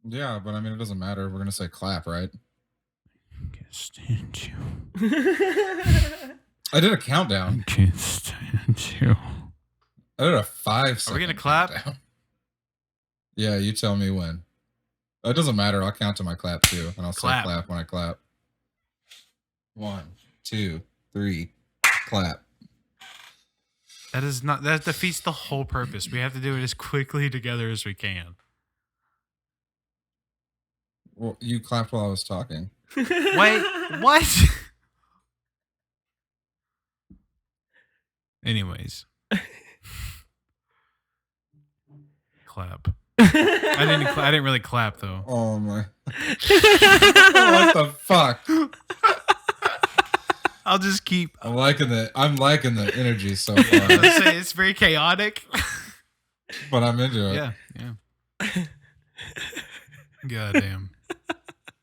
Yeah, but I mean, it doesn't matter. We're gonna say clap, right? I can't stand you. I did a countdown. I can't stand you. I did a 5-second. Are we gonna clap? Countdown. Yeah, you tell me when. It doesn't matter. I'll count to my clap too, and I'll say clap when I clap. 1, 2, 3, clap. That defeats the whole purpose. We have to do it as quickly together as we can. Well, you clapped while I was talking. Wait, what? Anyways. Clap. I didn't really clap though. Oh my. What the fuck? I'll just keep. I'm liking the energy so far. It's very chaotic. But I'm into it. Yeah. Goddamn.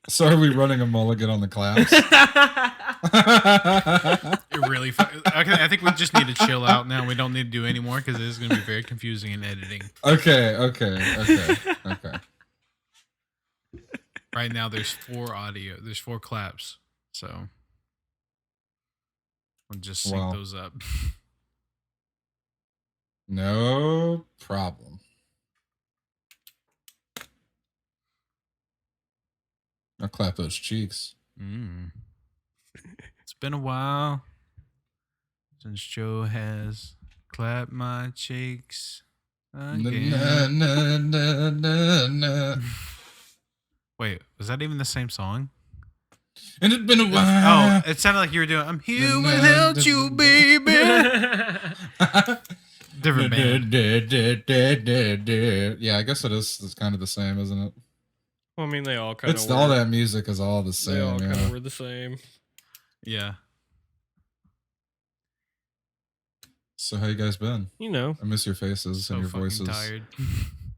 So are we running a mulligan on the claps? It really. Okay, I think we just need to chill out now. We don't need to do any more because it is going to be very confusing in editing. Okay. Right now, there's 4 audio. There's 4 claps. So we'll just sync those up. No problem. I'll clap those cheeks. It's been a while since Joe has clapped my cheeks again. Wait, was that even the same song? And it's been a while. Oh, it sounded like you were doing I'm here without you, baby. Different band. Yeah, I guess it is. It's kind of the same, isn't it? Well, I mean, they all kind of. It's all that music is all the same. They all kind of were the same. Yeah. So how you guys been? You know, I miss your faces and your voices. Tired.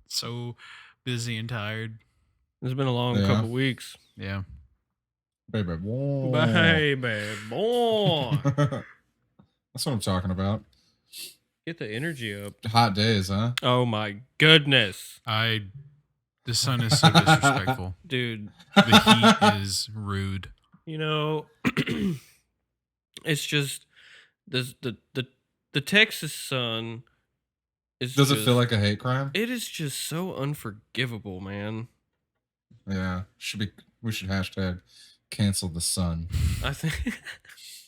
So busy and tired. It's been a long couple weeks. Yeah. Baby boy. Baby boy. That's what I'm talking about. Get the energy up. Hot days, huh? Oh my goodness. The sun is so disrespectful. Dude. The heat is rude. You know, it's just the Texas sun is Does it feel like a hate crime? It is just so unforgivable, man. Yeah. We should hashtag cancel the sun. I think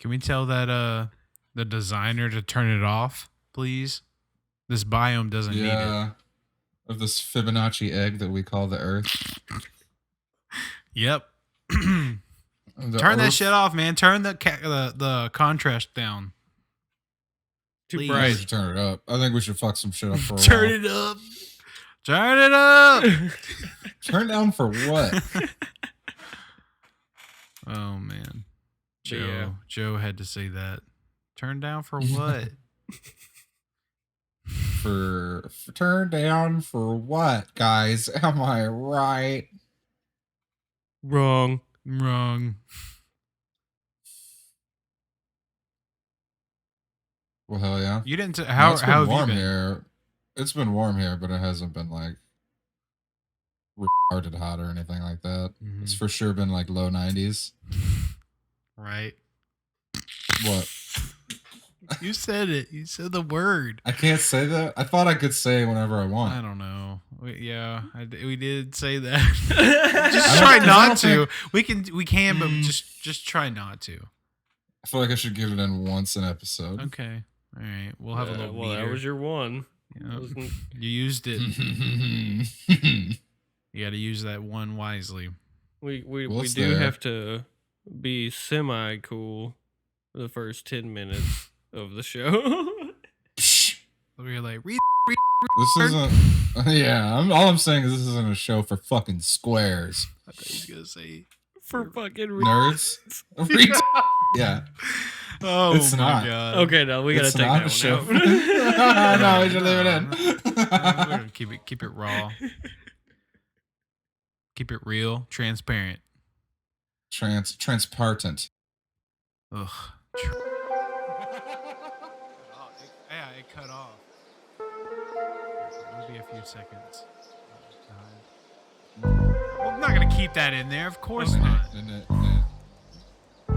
Can we tell that the designer to turn it off, please? This biome doesn't need it. Of this Fibonacci egg that we call the Earth. Yep. Turn that shit off, man. Turn the contrast down. Too bright. Turn it up. I think we should fuck some shit up for a while. Turn it up. Turn it up. Turn down for what? Oh man, Joe had to say that. Turn down for what? for turn down for what, guys? Am I right? Wrong. Well, hell yeah. You didn't. How have you been? Here. It's been warm here, but it hasn't been like retarded hot or anything like that. Mm-hmm. It's for sure been like low 90s. Right. What? You said it. You said the word. I can't say that. I thought I could say whenever I want. I don't know. We did say that. Just try not to. We can, but just try not to. I feel like I should get it in once an episode. Okay. All right. We'll have a little. Well, that was your one. Yep. You used it. You got to use that one wisely. We do have to be semi cool for the first 10 minutes of the show. We're like, this isn't. Yeah, all I'm saying is this isn't a show for fucking squares. I thought he was gonna say for fucking nerds. Yeah. Oh, it's not. God. Okay, no, we gotta take that one out. No, we should leave it in. We're gonna keep it raw. Keep it real, transparent. Transparent. Ugh. Yeah, it cut off. Maybe a few seconds. keep that in there. Of course not.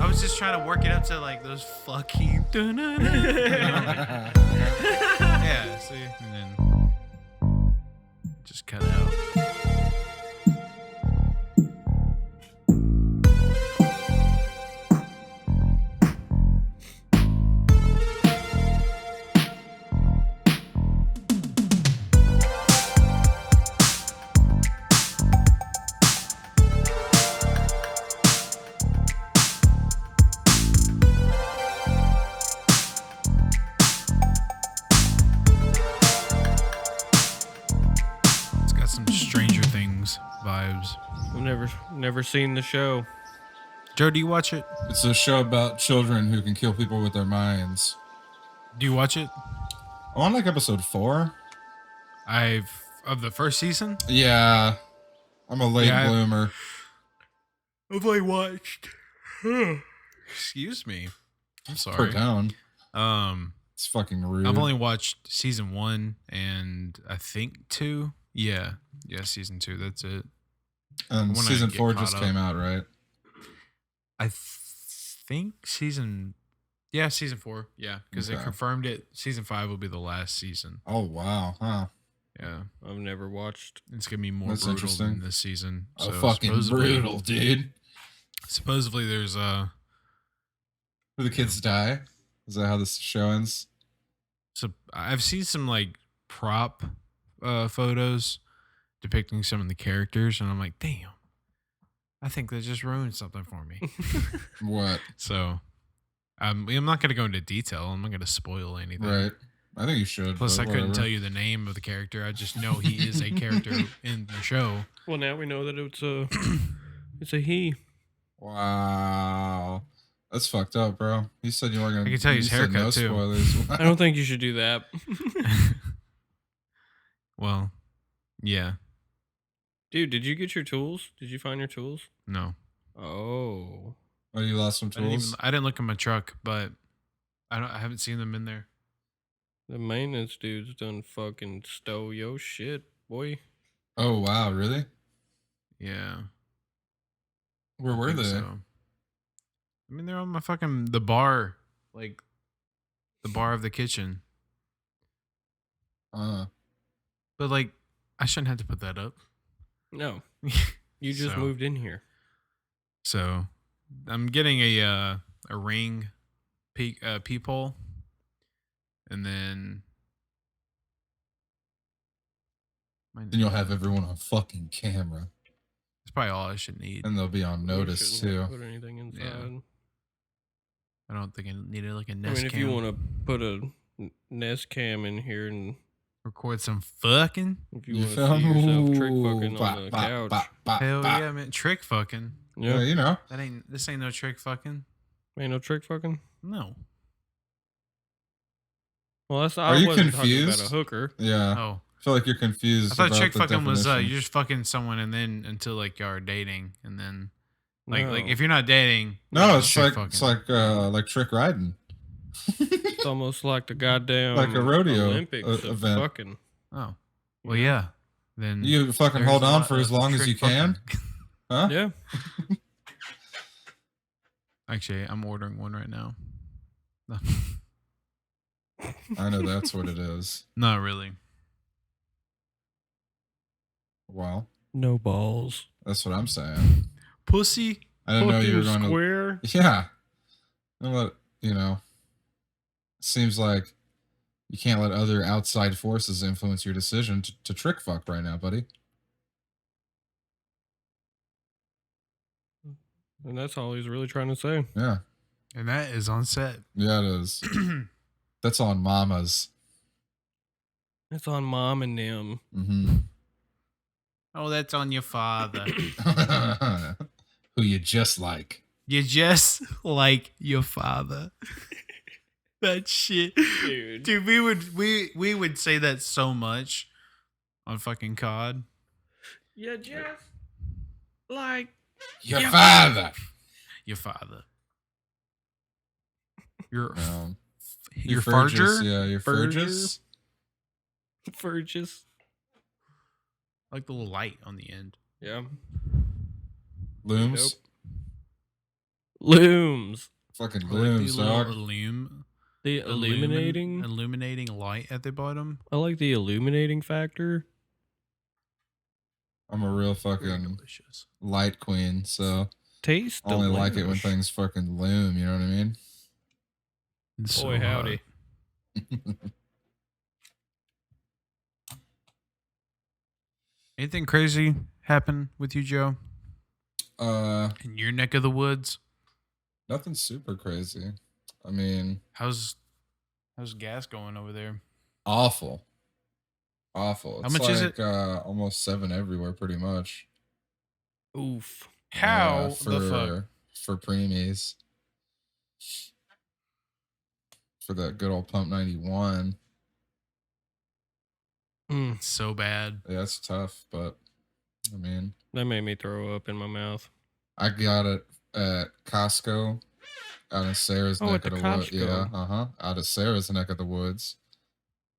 I was just trying to work it up to like those fucking. Yeah, see, and then just cut out. Some Stranger Things vibes. I've never seen the show. Joe, do you watch it? It's a show about children who can kill people with their minds. Do you watch it? I'm on like episode 4. Of the first season? Yeah. I'm a late bloomer. I've only watched. Excuse me. I'm sorry. Put down. It's fucking rude. I've only watched season 1 and I think 2. Yeah, season 2. That's it. And season 4 just came out, right? I think season 4. Yeah, because they confirmed it. Season 5 will be the last season. Oh wow, huh? Yeah, I've never watched. It's gonna be more brutal than this season. So fucking brutal, dude. Supposedly, there's do the kids die? Is that how this show ends? So I've seen some like prop photos depicting some of the characters, and I'm like, damn, I think they just ruined something for me. What? So I'm not going to go into detail. I'm not going to spoil anything. Right. I think you should. Plus, I couldn't tell you the name of the character. I just know he is a character in the show. Well, now we know that it's a he. Wow. That's fucked up, bro. You said you weren't going to. I can tell you his haircut, too. Spoilers. I don't think you should do that. Well, yeah. Dude, did you get your tools? Did you find your tools? No. Oh. Oh, you lost some tools? I didn't look in my truck, but I haven't seen them in there. The maintenance dude's done fucking stole your shit, boy. Oh, wow. Really? Yeah. Where were they? So. I mean, they're on my fucking, the bar. Like, the bar of the kitchen. But, like, I shouldn't have to put that up. No. You just moved in here. So, I'm getting a ring peephole. And then... Then you'll have everyone on fucking camera. That's probably all I should need. And they'll be on notice, too. Put anything inside. Yeah. I don't think I needed like a Nest cam. If you want to put a Nest cam in here and record some fucking. If you want to see yourself trick fucking on the couch. Hell yeah, man. Trick fucking. Yeah, you know. This ain't no trick fucking. Ain't no trick fucking? No. Well, that's Are you confused? About a hooker. Yeah. Oh. I feel like you're confused. I thought trick fucking was you're just fucking someone and then until like y'all are dating and then like if you're not dating. No, it's like trick riding. It's almost like the goddamn like a rodeo Olympics event. Fucking. Oh. Well, yeah. Then you fucking hold on for as long as you can. Huh? Yeah. Actually, I'm ordering one right now. I know that's what it is. Not really. Well, no balls. That's what I'm saying. Pussy. I didn't know you were going square. Yeah. It seems like you can't let other outside forces influence your decision to trick fuck right now, buddy. And that's all he's really trying to say. Yeah. And that is on set. Yeah, it is. That's on mamas. That's on mom and them. Mm-hmm. Oh, that's on your father. Who you just like. You just like your father. That shit. Dude, we would say that so much on fucking COD. You just like your father. Your father. Your Fergus, farger? Yeah, your Fergus. Fergus. Like the little light on the end. Yeah. Looms. Looms. Fucking looms, dog. The illuminating light at the bottom. I like the illuminating factor. I'm a real fucking light queen, so Taste I only like it when things fucking loom. You know what I mean? Boy, howdy. Anything crazy happen with you, Joe? In your neck of the woods? Nothing super crazy. I mean, how's gas going over there? Awful. It's how much is it? Almost 7 everywhere, pretty much. Oof. How the fuck? For preemies. For that good old Pump 91. It's so bad. Yeah, it's tough, but I mean, that made me throw up in my mouth. I got it at Costco out in Sarah's neck of the woods. Yeah, out of Sarah's neck of the woods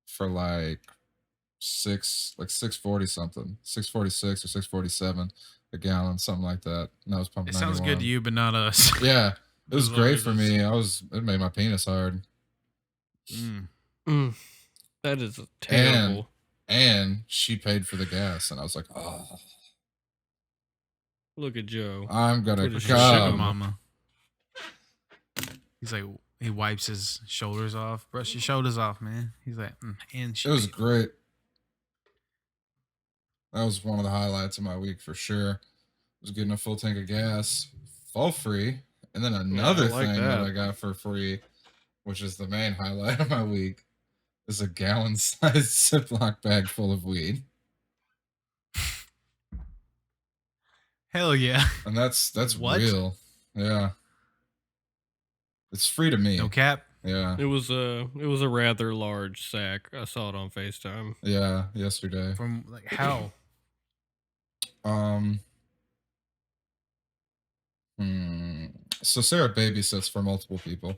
for like 640 something, 646 or 647 a gallon, something like that. And I was pumping. It sounds good to you, but not us. Yeah, it was great for me. It made my penis hard. That is terrible. And she paid for the gas, and I was like, oh. Look at Joe. I'm gonna come, mama. He's like, he wipes his shoulders off. Brush your shoulders off, man. He's like, and she. It was great. That was one of the highlights of my week for sure. Was getting a full tank of gas, for free, and then another thing that I got for free, which is the main highlight of my week, is a gallon-sized Ziploc bag full of weed. Hell yeah! And that's what? Real. Yeah. It's free to me. No cap. Yeah. It was a rather large sack. I saw it on FaceTime. Yeah, yesterday. From like how? So Sarah babysits for multiple people.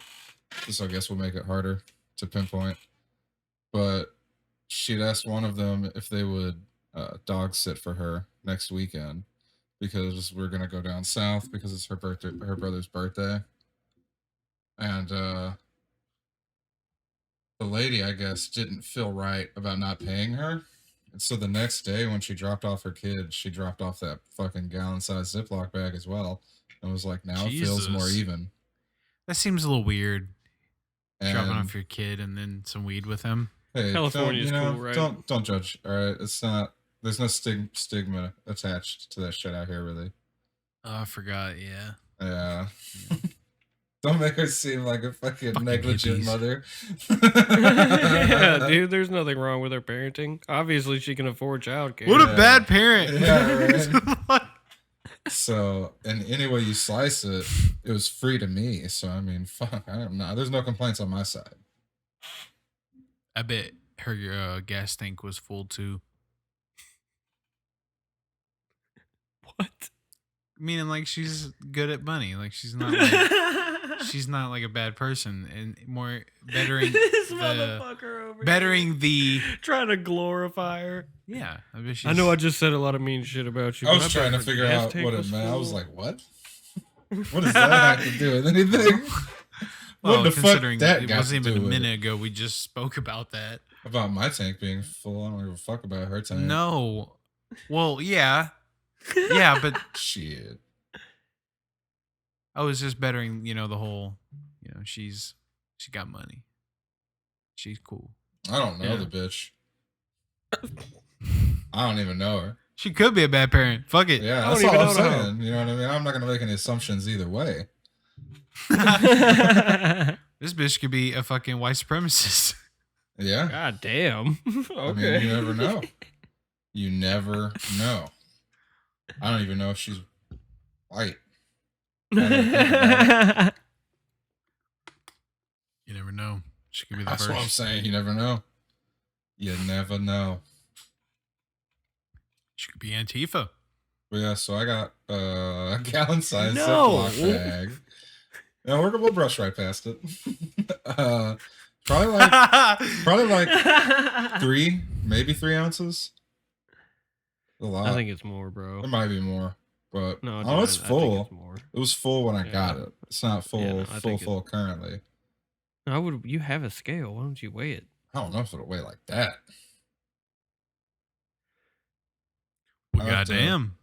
This I guess will make it harder to pinpoint. But she'd asked one of them if they would dog sit for her next weekend because we're gonna go down south because it's her brother's birthday. And the lady, I guess, didn't feel right about not paying her. And so the next day when she dropped off her kid, she dropped off that fucking gallon-sized Ziploc bag as well. And was like, now Jesus. It feels more even. That seems a little weird. Dropping off your kid and then some weed with him. Hey, California's cool, right? Don't judge. All right, it's not. There's no stigma attached to that shit out here, really. Oh, I forgot. Yeah. Yeah. Don't make her seem like a fucking negligent mother. Yeah, dude, there's nothing wrong with her parenting. Obviously, she can afford childcare. What a bad parent. Yeah, right. So, and any way you slice it, it was free to me. So, I mean, fuck, there's no complaints on my side. I bet her gas tank was full too. What? Meaning, like, she's good at money. Like, she's not like a bad person, and more bettering this motherfucker over bettering the trying to glorify her. Yeah, I know I just said a lot of mean shit about you. I was trying to figure out what it meant. I was like, what? What does that have to do with anything? Well, considering it wasn't even a minute ago, we just spoke about that. About my tank being full. I don't give a fuck about her tank. No. Well, yeah. Yeah, but shit. I was just bettering, the whole, she got money. She's cool. I don't know the bitch. I don't even know her. She could be a bad parent. Fuck it. Yeah, that's all I'm saying. You know what I mean? I'm not going to make any assumptions either way. This bitch could be a fucking white supremacist. Yeah. God damn. Okay. I mean, you never know. You never know. I don't even know if she's white. You never know. She could be the first. That's what I'm saying. You never know. You never know. She could be Antifa. But yeah, so I got a gallon-sized Ziploc bag. No, we'll brush right past it. Probably like 3 ounces. A lot. I think it's more, bro. It might be more. But No, dude, oh, it's I think it's full. more. It was full when I got Yeah. it. It's not full, Yeah, no, I think full currently. I would. You have a scale. Why don't you weigh it? I don't know if it'll weigh like that. Well, I'll have to. goddamn.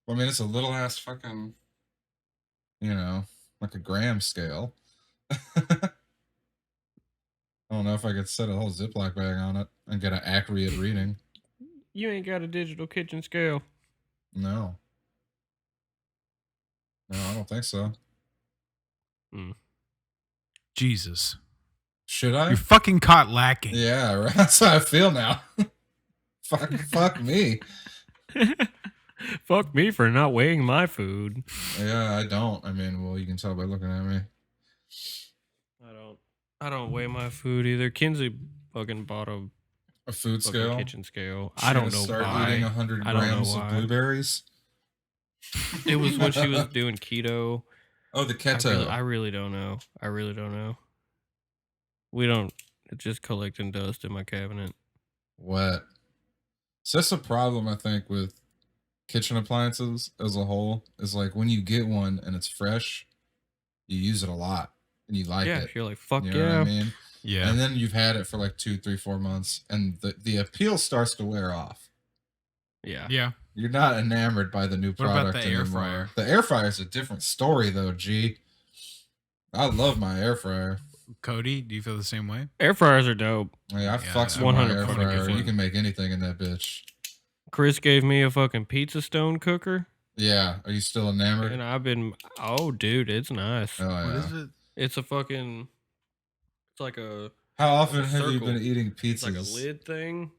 Well, I mean, it's a little ass fucking, like a gram scale. I don't know if I could set a whole Ziploc bag on it and get an accurate reading. You ain't got a digital kitchen scale. No. No, I don't think so. Jesus. Should I? You're fucking caught lacking. Yeah, right. That's how I feel now. fuck me. Fuck me for not weighing my food. Yeah, I don't. I mean, well, you can tell by looking at me. I don't weigh my food either. Kinsey fucking bought a food fucking scale. kitchen scale. She I don't gonna know start why. eating 100 I don't know grams of why. blueberries. It was when she was doing keto. Oh, the keto. I really don't know. I really don't know. We don't. It's just collecting dust in my cabinet. What? So that's a problem, I think, with kitchen appliances as a whole. Is like when you get one and it's fresh, you use it a lot and you like it. You're like, fuck You know yeah. what I mean? Yeah. And then you've had it for like 2, 3, 4 months, and the appeal starts to wear off. Yeah. Yeah. You're not enamored by the new What product about the air anymore. fryer? The air fryer is a different story, though. G. I love my air fryer. Cody, do you feel the same way? Air fryers are dope. Yeah, I fucks with 100 my air fucking fryer. You good. can make anything in that bitch. Chris gave me a fucking pizza stone cooker. Yeah. Are you still enamored? And I've been, oh, dude, it's nice. Oh, yeah. What is it? It's a fucking, it's like a, How often like a have you circle. been eating it's pizzas? like a lid thing.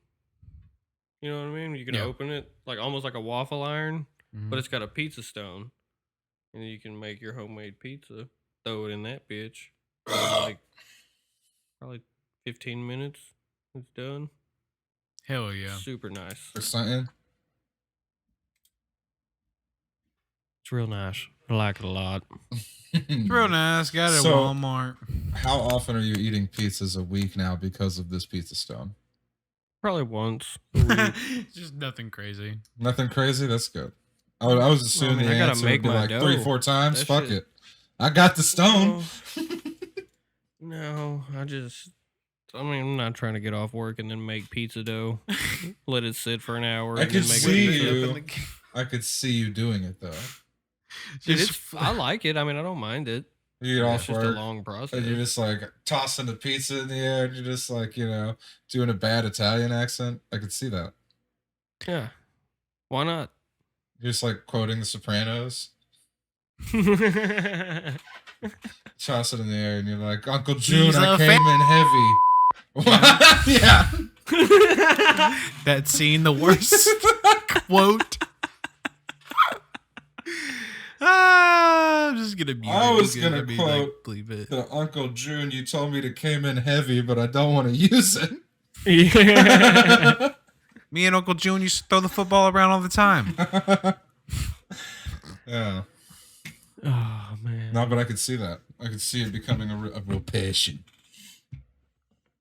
You know what I mean? You can Yeah. open it, like almost like a waffle iron, Mhm. but it's got a pizza stone. And you can make your homemade pizza. Throw it in that bitch. Like, probably 15 minutes. It's done. Hell yeah. Super nice. For something? It's real nice. I like it a lot. It's real nice. Got it at So- Walmart. How often are you eating pizzas a week now because of this pizza stone? Probably once a week. Just nothing crazy. Nothing crazy? That's good. I was assuming mean, the I gotta answer make would be my like dough. 3, 4 times. That Fuck shit- it. I got the stone. No, I'm not trying to get off work and then make pizza dough. Let it sit for an hour. I and could then make see pizza. you. I could see you doing it, though. Dude, Just I like it. I mean, I don't mind it. You get It's off just a work, long process. and you're just like tossing the pizza in the air, and you're just like, doing a bad Italian accent. I could see that. Yeah. Why not? You're just like quoting The Sopranos. Toss it in the air, and you're like, Uncle June, He's I a came in heavy. What? Yeah. That scene, the worst quote. I'm just gonna mute I it. was It's gonna be quote bleep it. The Uncle June, you told me to came in heavy, but I don't want to use it. Yeah. Me and Uncle June used to throw the football around all the time. Yeah. Oh man. No, but I could see that. I could see it becoming a real passion.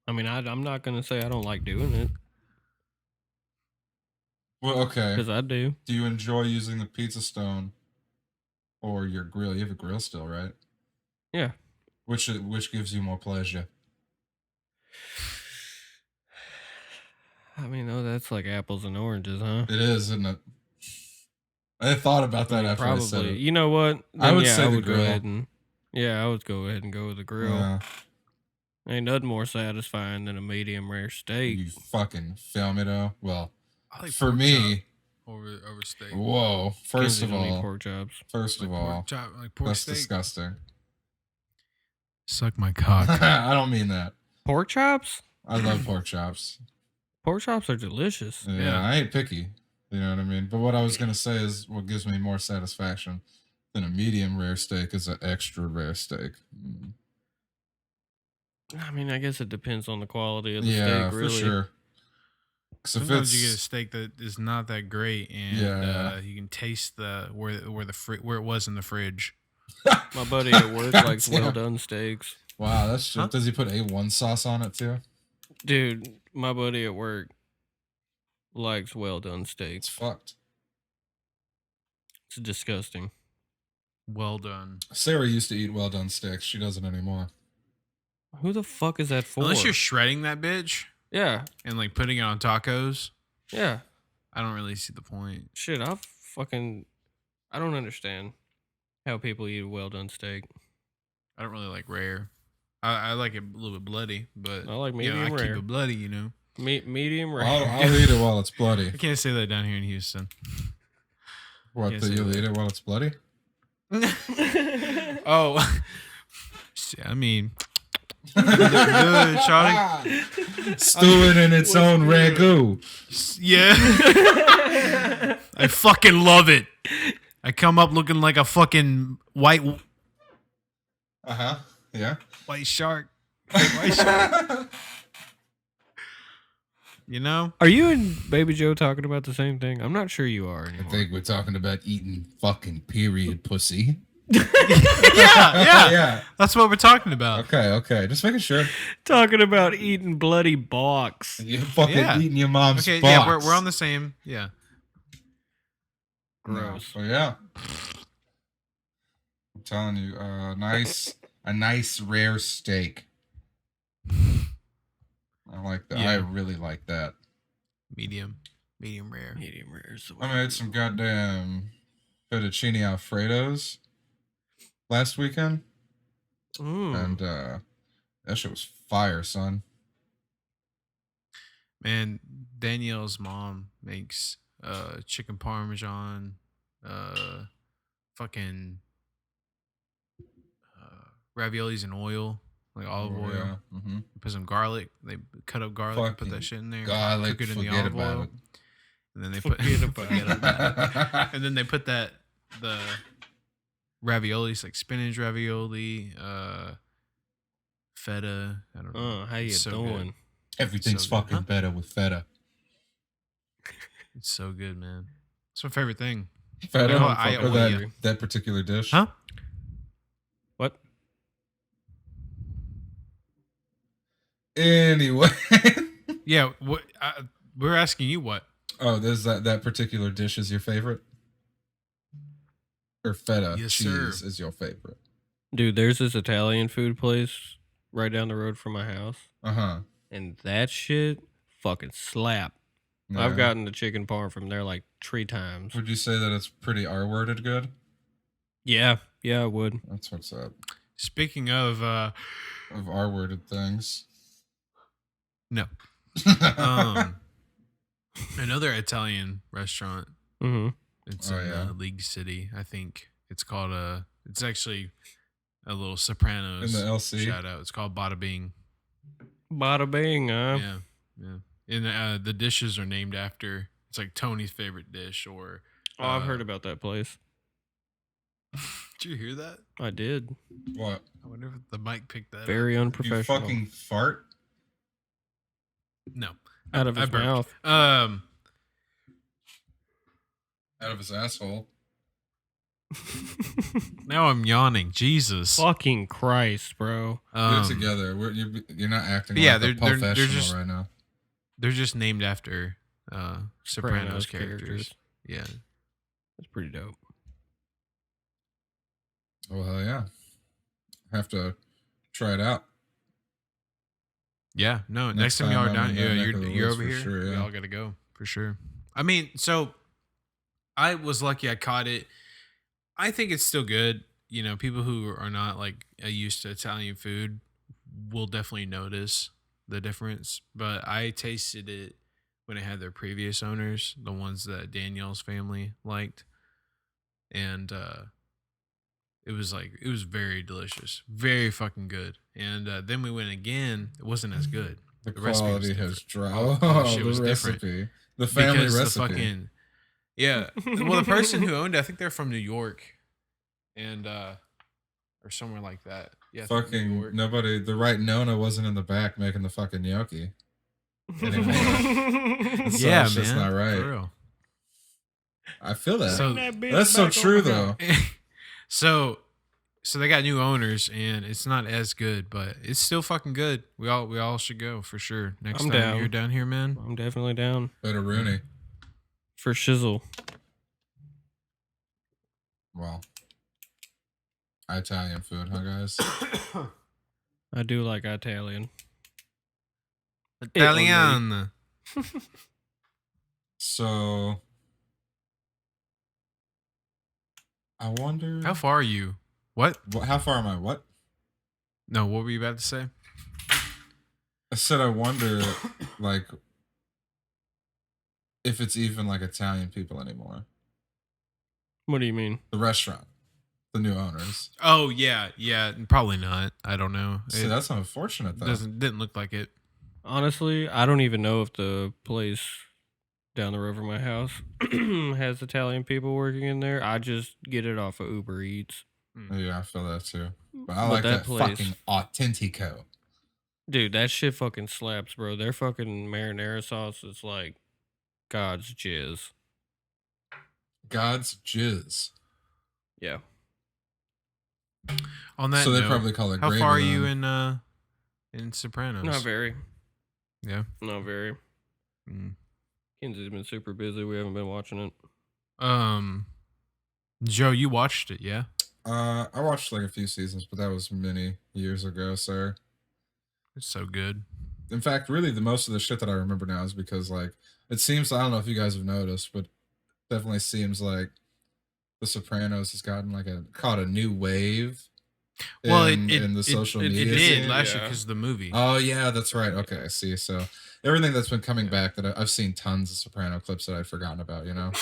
I mean, I'm not gonna say I don't like doing it Well, okay. because I do. Do you enjoy using the pizza stone or your grill? You have a grill still, right? Yeah. Which gives you more pleasure? I mean, oh, that's like apples and oranges, huh? It is, isn't it? I thought about that after I said Probably. it. You know what? I Then, would yeah, say I the would go grill. ahead and I would go ahead and go with the grill. Yeah, Ain't nothing more satisfying than a medium rare steak. you fucking feel me though. Well, I like for pork me, chop over steak. whoa. First Kinsey of don't eat all, pork chops. first of Like all, pork chop, like pork that's steak. disgusting. Suck my cock. I don't mean that. Pork chops? I love pork chops. Pork chops are delicious. Yeah, Yeah. I ain't picky. You know what I mean? But what I was gonna say is what gives me more satisfaction than a medium rare steak is an extra rare steak. Mm. I mean, I guess it depends on the quality of the Yeah, steak, really. for sure. 'Cause if Sometimes you get a it's steak that is not that great, and Yeah. you can taste where it was in the fridge. My buddy at work likes Damn. well done steaks. wow, that's just, Huh? does he put A1 sauce on it too? Dude, my buddy at work likes well done It's steaks. fucked. It's disgusting. Well done. Sarah used to eat well done steaks. She doesn't anymore. Who the fuck is that for? Unless you're shredding that bitch yeah, and like putting it on tacos, yeah. I don't really see the point. Shit, I don't understand how people eat a well done steak. I don't really like rare. I like it a little bit bloody, but I like you know, I medium keep rare. it bloody, you know. Medium rare. I'll eat it while it's bloody. I can't say that down here in Houston. What, Can't that say you'll that. eat it while it's bloody? Oh, I mean, good, Shawty. Stewing in its own ragu. Yeah, I fucking love it. I come up looking like a fucking white Yeah. shark. White shark. You know? Are you and Baby Joe talking about the same thing? I'm not sure you are I anymore. think we're talking about eating fucking period pussy. Yeah. Yeah. That's what we're talking about. Okay. Just making sure. Talking about eating bloody box. You're fucking Yeah. eating your mom's Okay, box. yeah, we're on the same. Yeah. Gross. No, so yeah. I'm telling you, a nice rare steak. I like that. I Yeah. really like that. Medium rare. Medium rare. I made some goddamn fettuccine alfredos last weekend, and that shit was fire, son. Man, Danielle's mom makes chicken parmesan, fucking raviolis in oil, like olive oil. Yeah. Mm-hmm. Put some garlic. They cut up garlic and put that shit in there. Garlic, cook it in the forget olive about oil. it. And then they Forget put about it. and then they put the raviolis, like spinach ravioli, feta. I don't know. How you It's so doing? good. Everything's So good, fucking huh? better with feta. It's so good, man. It's my favorite thing. Feta You know what? I or owe you. that particular dish. Huh? What? Anyway. Yeah. What? We're asking you what? Oh, there's that particular dish is your favorite? Or feta Yes, cheese sir. is your favorite? Dude, there's this Italian food place right down the road from my house. Uh-huh. And that shit fucking slap. Yeah. I've gotten the chicken parm from there like 3 times. Would you say that it's pretty R-worded good? Yeah, I would. That's what's up. Speaking of, Of R-worded things. no, another Italian restaurant. Mm-hmm. It's Oh, in yeah. League City. I think it's called it's actually a little Sopranos In the LC? shout out. It's called Bada Bing. Bada bing, huh? Yeah. And the dishes are named after. It's like Tony's favorite dish, or Oh, I've heard about that place. did you hear that? I did. What? I wonder if the mic picked that. Very You unprofessional. fucking fart? No, Out of I his burped. mouth. Out of his asshole. Now I'm yawning. Jesus. Fucking Christ, bro. Get it together. You're not acting yeah, like a they're professional just- right now. They're just named after Sopranos characters. Yeah. That's pretty dope. Oh, hell yeah. Have to try it out. Yeah, no. Next Next time time y'all are I'm down, in that yeah, neck of the you're woods over for here. sure, yeah. Y'all gotta go for sure. I mean, so I was lucky I caught it. I think it's still good. You know, people who are not like used to Italian food will definitely notice the difference. But I tasted it when it had their previous owners, the ones that Danielle's family liked, and it was very delicious, very fucking good. And then we went again. It wasn't as good. The recipe was quality has different. dropped. Oh, Oh, shit the was different. recipe. The family Because recipe. the fucking yeah. Well, the person who owned it, I think they're from New York, and or somewhere like that. Yeah, I think New Fucking York. nobody. The right Nona wasn't in the back making the fucking gnocchi. Anymore. So Yeah, it's just man, not right. for real. I feel that. So- That's so true, though. so they got new owners, and it's not as good, but it's still fucking good. We all should go for sure. Next I'm time down. you're down here, man. I'm definitely down Better Rooney. for shizzle. Well, Italian food, huh, guys? I do like Italian. Italian. So, I wonder How far are you? What? How far am I? What? No, what were you about to say? I said I wonder, like, if it's even like Italian people anymore. What do you mean? The restaurant, the new owners. Oh yeah, probably not. I don't know. See, It that's unfortunate, though. didn't look like it. Honestly, I don't even know if the place down the road from my house has Italian people working in there. I just get it off of Uber Eats. Yeah, I feel that too. But I But like that that place- fucking Autentico. Dude, that shit fucking slaps, bro. Their fucking marinara sauce is like God's jizz. God's jizz. Yeah. On that So they note, probably call it how gravy. far are you then. in Sopranos? Not very. Yeah. Not very. Mm. Kenzie's been super busy. We haven't been watching it. Joe, you watched it, yeah? I watched like a few seasons, but that was many years ago, sir. It's so good. In fact, really, the most of the shit that I remember now is because, like, it seems, I don't know if you guys have noticed, but definitely seems like The Sopranos has gotten like caught a new wave. Well, in the social it media did scene. last year Yeah. because of the movie. Oh yeah, that's right. Okay, I see. So everything that's been coming back that I've seen tons of Soprano clips that I'd forgotten about. You know.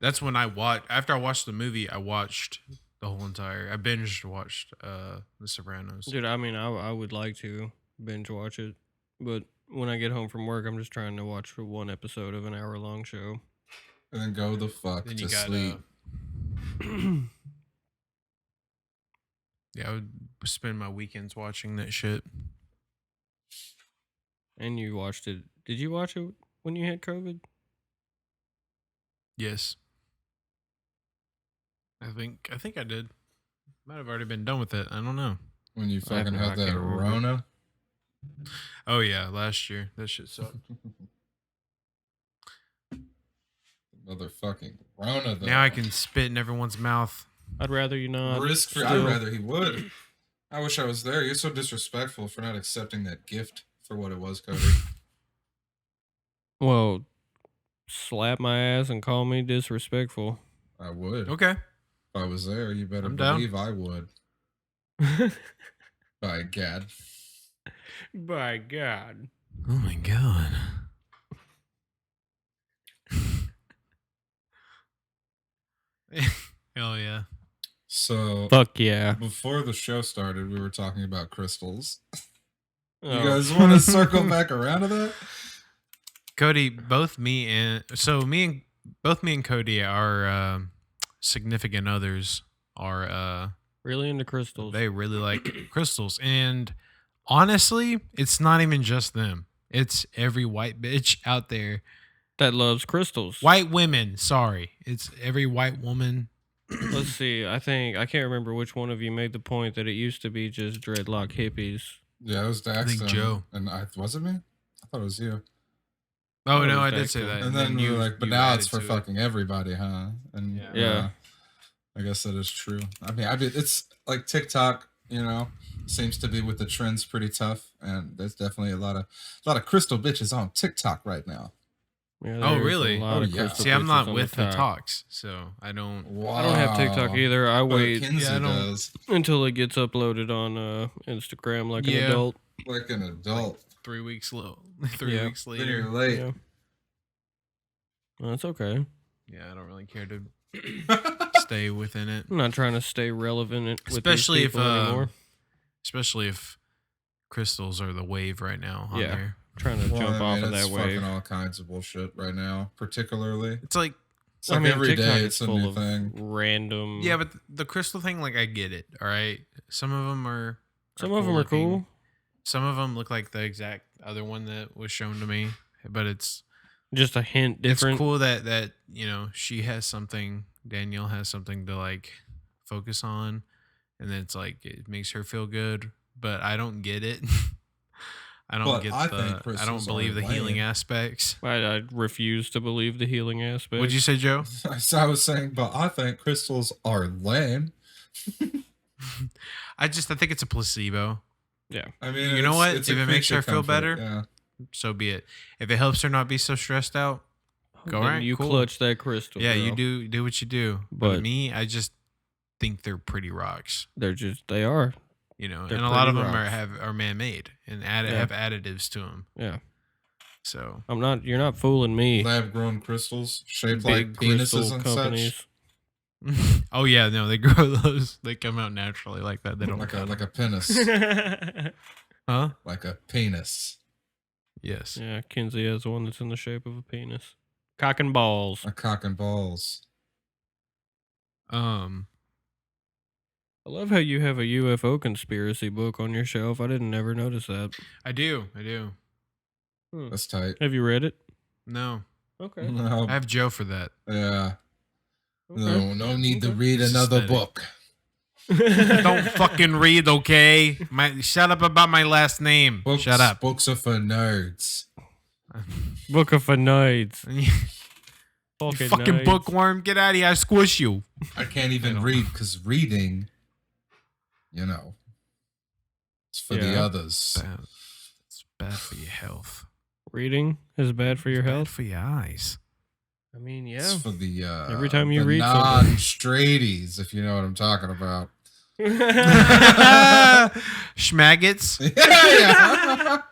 That's when I watched. After I watched the movie, I watched the whole entire. I binged watched The Sopranos. Dude, I mean, I would like to binge watch it, but when I get home from work, I'm just trying to watch one episode of an hour-long show. And then go the fuck Then to you got sleep. Yeah, I would spend my weekends watching that shit. And you watched it. Did you watch it when you had COVID? Yes. I think I did. Might have already been done with it. I don't know. When you I fucking I had that can't remember. Rona. Oh yeah, last year that shit sucked. Motherfucking Rona, though. Now I can spit in everyone's mouth. I'd rather you not. risk free. I'd still. rather he would. I wish I was there. You're so disrespectful for not accepting that gift for what it was, Cody. Well, slap my ass and call me disrespectful. I would. Okay. If I was there, you better I'm down. believe I would. By God. By God. Oh my god. Hell yeah. So Fuck yeah. before the show started, we were talking about crystals. You Oh. guys want to circle back around to that? Cody, both me and Cody, our significant others, are Really into crystals. they really like crystals, and honestly, it's not even just them. It's every white bitch out there. that loves crystals. White women, sorry, it's every white woman. Let's see. I can't remember which one of you made the point that it used to be just dreadlock hippies. Yeah, it was Dax. think Joe. And was it me? I thought it was you. Oh Oh, no, it was I did back say then. that. And then we you were like, but you now added it's for to it. fucking everybody, huh? And Yeah. Yeah. I guess that is true. I mean, it's like TikTok, seems to be with the trends pretty tough, and there's definitely a lot of crystal bitches on TikTok right now. Yeah, Oh, there's a really? lot Oh, of yeah. crystal See, I'm bitches not on with the top. talks, so I don't. Wow. I don't have TikTok either. I But wait Kinsey Yeah, I don't- does, until it gets uploaded on Instagram like an Yeah. adult. like an adult. 3 weeks low. 3 Yeah. weeks Then you're later. late. Yeah. Well, that's okay. Yeah, I don't really care to stay within it. I'm not trying to stay relevant with Especially these if people anymore. especially if crystals are the wave right now on Yeah. there. Trying to Well, jump off of it's that wave. fucking all kinds of bullshit right now, particularly. It's like, It's like every TikTok day is it's a full new of thing. random. yeah, but the crystal thing, like, I get it. All right, some of them are. some of them are looking. cool. Some of them look like the exact other one that was shown to me, but it's Just a hint different. It's cool that she has something. Danielle has something to like focus on, and then it's like it makes her feel good. But I don't get it. I don't But get I the. think I crystals don't believe are the healing lame. aspects. I refuse to believe the healing aspect. What'd you say, Joe? So I was saying, but I think crystals are lame. I think it's a placebo. Yeah. I mean, You know what? It's If a it makes creature her feel comfort, better, yeah. so be it. If it helps her not be so stressed out, go Then right. you Cool. clutch that crystal. Yeah, you girl. do what you do. But But- me, I just think they're pretty rocks. They are. You know, They're and a lot of pretty them rocks. are man made and Yeah. have additives to them. Yeah. So You're not fooling me. Lab grown crystals shaped Big like penises crystal and companies. oh yeah, no, they grow those. They come out naturally like that. They don't such. cut Like 'em. a penis. Huh? Like a penis. Yes. Yeah, Kinsey has one that's in the shape of a penis. Cock and balls. A cock and balls. Um. I love how you have a UFO conspiracy book on your shelf. I didn't ever notice that. I do. That's tight. Have you read it? No, Okay. No, I have Joe for that. yeah. Okay. No need to Okay. read It's another aesthetic. book. Don't fucking read, okay? Shut up about my last name. Books, Shut up. Books are for nerds. Book of nerds. You fucking nerds. bookworm, get out of here! I squish you. I can't even don't- read because reading, it's for the Yeah. others. Bad. It's bad for your health. Reading is bad for your Bad health. for your eyes. I mean, yeah. It's for the Every time you the read something. non-straighties, if you know what I'm talking about. Schmaggets. Yeah.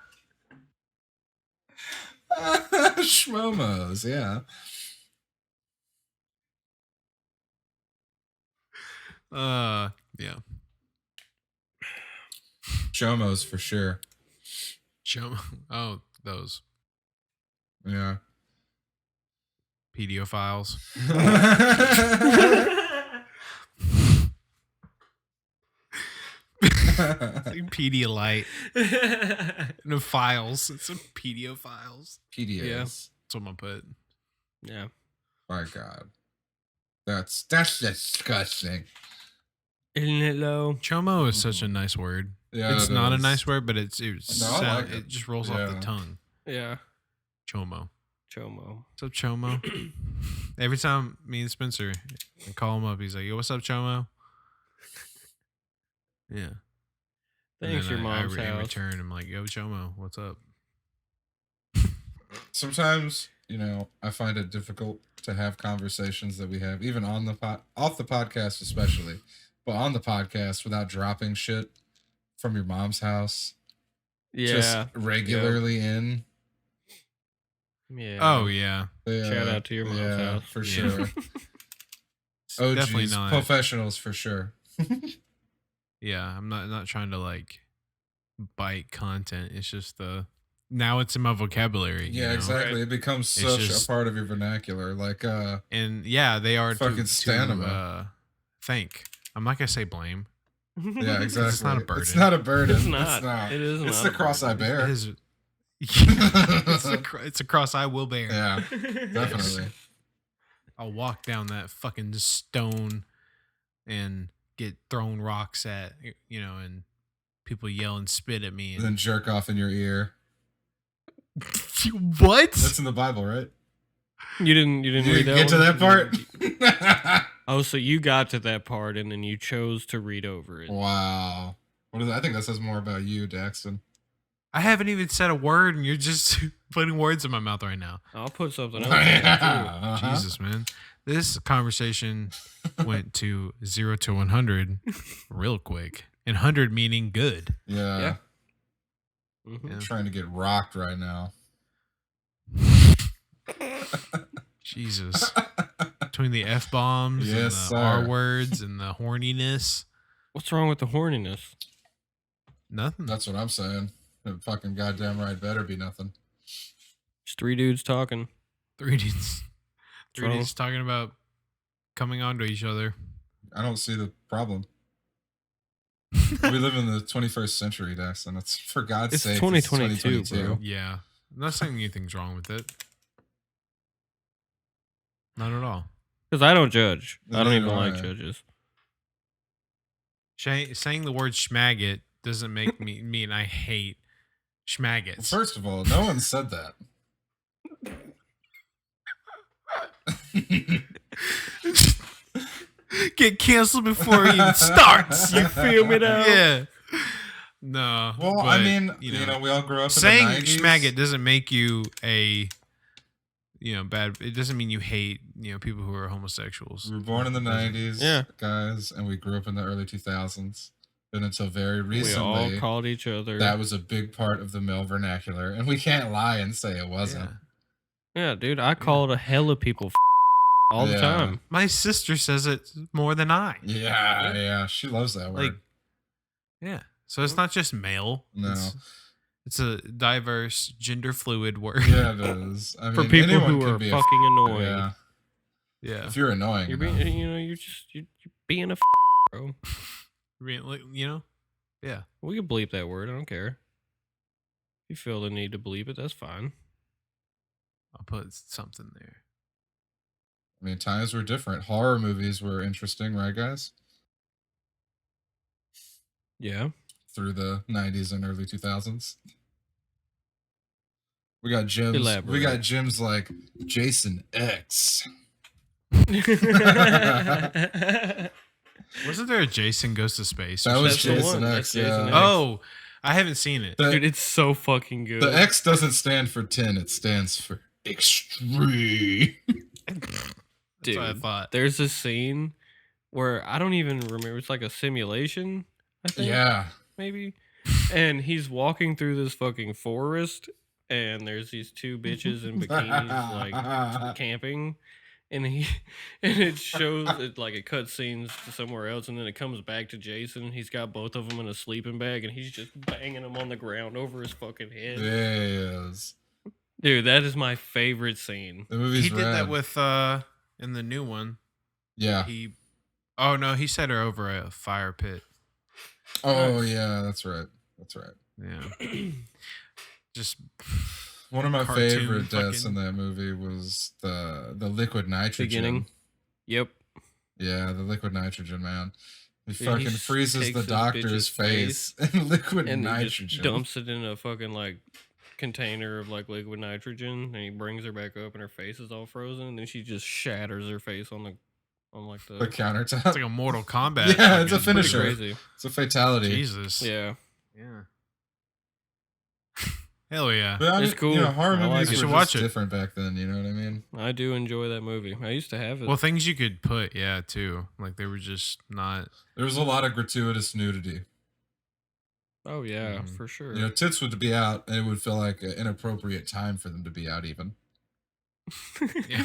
Schmomos, yeah. Yeah. Chomos for sure. Show. Oh, those Yeah. pedophiles. Pedialyte. No files. It's some pedophiles. PDAs. Yeah. That's what I'm gonna put. Yeah. My God. That's disgusting. Isn't it though? Chomo is such a nice word. Yeah, It's it not a is. nice word, but it's No, I sound, like it. it just rolls off the Yeah. tongue. Yeah. Chomo. Chomo. What's up, Chomo? Every time me and Spencer I call him up, he's like, "Yo, what's up, Chomo?" Yeah. And Thanks, then your mom's in house. return, I'm like, "Yo, Chomo, what's up?" Sometimes, I find it difficult to have conversations that we have, even on the off the podcast, especially, but on the podcast without dropping shit from your mom's house. Yeah. Just regularly in. Yeah. Oh yeah, Shout out to your mom's house. For Yeah. sure. It's OGs, definitely not. professionals for sure. Yeah, I'm not trying to like bite content. It's just now it's in my vocabulary. Yeah, you know? exactly. It becomes It's such just- a part of your vernacular. Like, And yeah, they are Fucking to stamina. thank. I'm not gonna say blame. yeah, exactly. It's not a burden. It's not a burden. It's not. It is It's not the a cross I burden. bear. It is. It's a cross I will bear. Yeah, definitely. I'll walk down that fucking stone and get thrown rocks at, and people yell and spit at me. And then And jerk off in your ear. what? That's in the Bible, right? You didn't You read didn't that get to one? that part? Oh, so you got to that part and then you chose to read over it. Wow. What is that? I think that says more about you, Daxton. I haven't even said a word, and you're just putting words in my mouth right now. I'll put something else in there too. Uh-huh. Jesus, man. This conversation went to 0 to 100 real quick. And 100 meaning good. Yeah. Yeah. Mhm. I'm trying to get rocked right now. Jesus. Between the F bombs and Yes, the R sir. words and the horniness. What's wrong with the horniness? Nothing. That's what I'm saying. It fucking goddamn right better be nothing. Just three dudes talking. 3 dudes. Three wrong? dudes talking about coming onto each other. I don't see the problem. We live in the 21st century, Daxton. It's for God's It's sake. 2022, bro. Yeah. I'm not saying anything's wrong with it. Not at all. Because I don't judge. I don't even Neither like do I. judges. Saying the word schmaggot doesn't make me mean I hate Schmaggets. First of all, no one said that. Get canceled before it even starts. You feel me now? Yeah. No. Well, but, I mean, you know, we all grew up saying in the 90s. schmaggot doesn't make you a bad. It doesn't mean you hate people who are homosexuals. We were born in the 90s, Yeah. guys, and we grew up in the early 2000s. And until very We recently, all called each other. that was a big part of the male vernacular, and we can't lie and say it wasn't. Yeah, dude, I called a hella people all the Yeah. time. My sister says it more than I. Yeah, she loves that word. Like, yeah. So it's not just male. No. It's a diverse, gender fluid word. Yeah, it is. I mean, For people anyone who could are be fucking annoying. Yeah. Yeah. If you're annoying, You're you know. being, you're being a bro. Yeah. We can bleep that word. I don't care. If you feel the need to bleep it, that's fine. I'll put something there. I mean, times were different. Horror movies were interesting, right, guys? Yeah. Through the 90s and early 2000s. We got gyms. Elaborate. We got gyms like Jason X. Wasn't there a Jason Goes to Space? That was That's the Jason one. X. That's Jason Yeah. X. Oh, I haven't seen it. The, Dude, it's so fucking good. the X doesn't stand for 10, it stands for extreme. That's what I thought. There's a scene where I don't even remember. It's like a simulation, I think. Yeah. Maybe. And he's walking through this fucking forest, and there's these two bitches in bikinis, like, camping. And it shows it like it cuts scenes to somewhere else, and then it comes back to Jason. He's got both of them in a sleeping bag, and he's just banging them on the ground over his fucking head. Yes. Dude, that is my favorite scene. The movie's He did that rad. with in the new one. Yeah. He set her over a fire pit. Oh, yeah, that's right. That's right. Yeah. Just One of my cartoon favorite deaths fucking- in that movie was the liquid nitrogen. Beginning. Yep. Yeah, the liquid nitrogen, man. He Yeah, he fucking freezes takes the his doctor's bitch's face in liquid And he nitrogen. just dumps it in a fucking like container of like liquid nitrogen, and he brings her back up, and her face is all frozen, and then she just shatters her face on like the the. countertop. It's like a Mortal Kombat. Yeah, it's a fucking- Pretty finisher. crazy. It's a fatality. Jesus. Yeah. Yeah. Hell yeah. But I It's mean, cool. You know, horror I like movies it. You should were watch just it. different back then. You know what I mean? I do enjoy that movie. I used to have it. Well, things you could put, yeah, too. Like they were just not. There was a lot of gratuitous nudity. Oh yeah, Mhm. for sure. You know, tits would be out, and it would feel like an inappropriate time for them to be out. Even Yeah.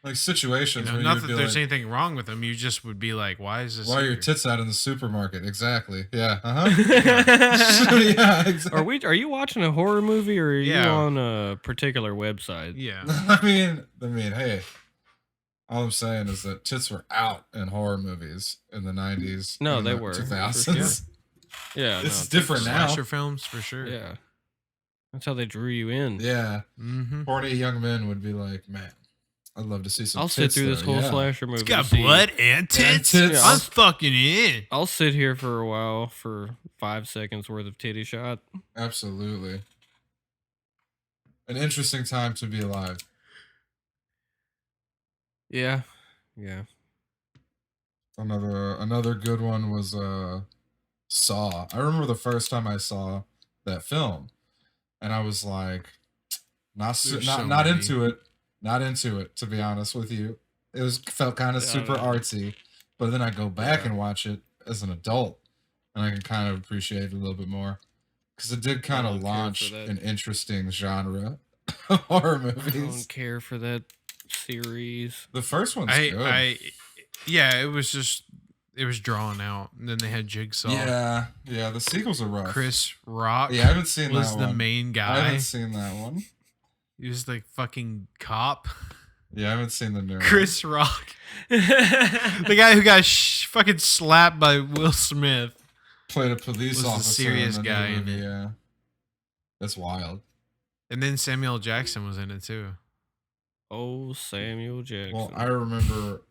like situations where Not you'd that be there's like, anything wrong with them. You just would be like, why is this? "Why are your here? tits out in the supermarket?" Exactly. Yeah. Yeah. Exactly. Are you watching a horror movie, or are you Yeah. on a particular website? Yeah. I mean, hey. All I'm saying is that tits were out in horror movies in the 90s. No, and they the were, for 2000s. Yeah, This no, is different now. Slasher films for sure. Yeah, that's how they drew you in. Yeah. Mm-hmm. Horny young men would be like, man, I'd love to see some I'll sit tits through this though." whole Yeah. slasher movie. It's got to see- blood and tits. tits. I'm fucking in. I'll sit here for a while for 5 seconds worth of titty shot. Absolutely. An interesting time to be alive. Yeah. Another good one was Saw. I remember the first time I saw that film, and I was like, not There's so not many. into it, not into it. To be honest with you, felt kind of Yeah, super no. artsy. But then I go back Yeah. and watch it as an adult, and I can kind of appreciate it a little bit more because it did kind don't of care for launch that. an interesting genre of horror I movies. don't care for that series. The first one's good. Yeah, it was drawn out. And then they had Jigsaw. Yeah, the sequels are rough. Chris Rock Yeah, I haven't seen was that the one. main I guy. haven't seen that one. He was the fucking cop. Yeah, I haven't seen the new one. Chris Rock. The guy who got fucking slapped by Will Smith. Played a police was the officer. serious in the guy new in movie, it. Yeah, that's wild. And then Samuel Jackson was in it too. Oh, Samuel Jackson. Well, I remember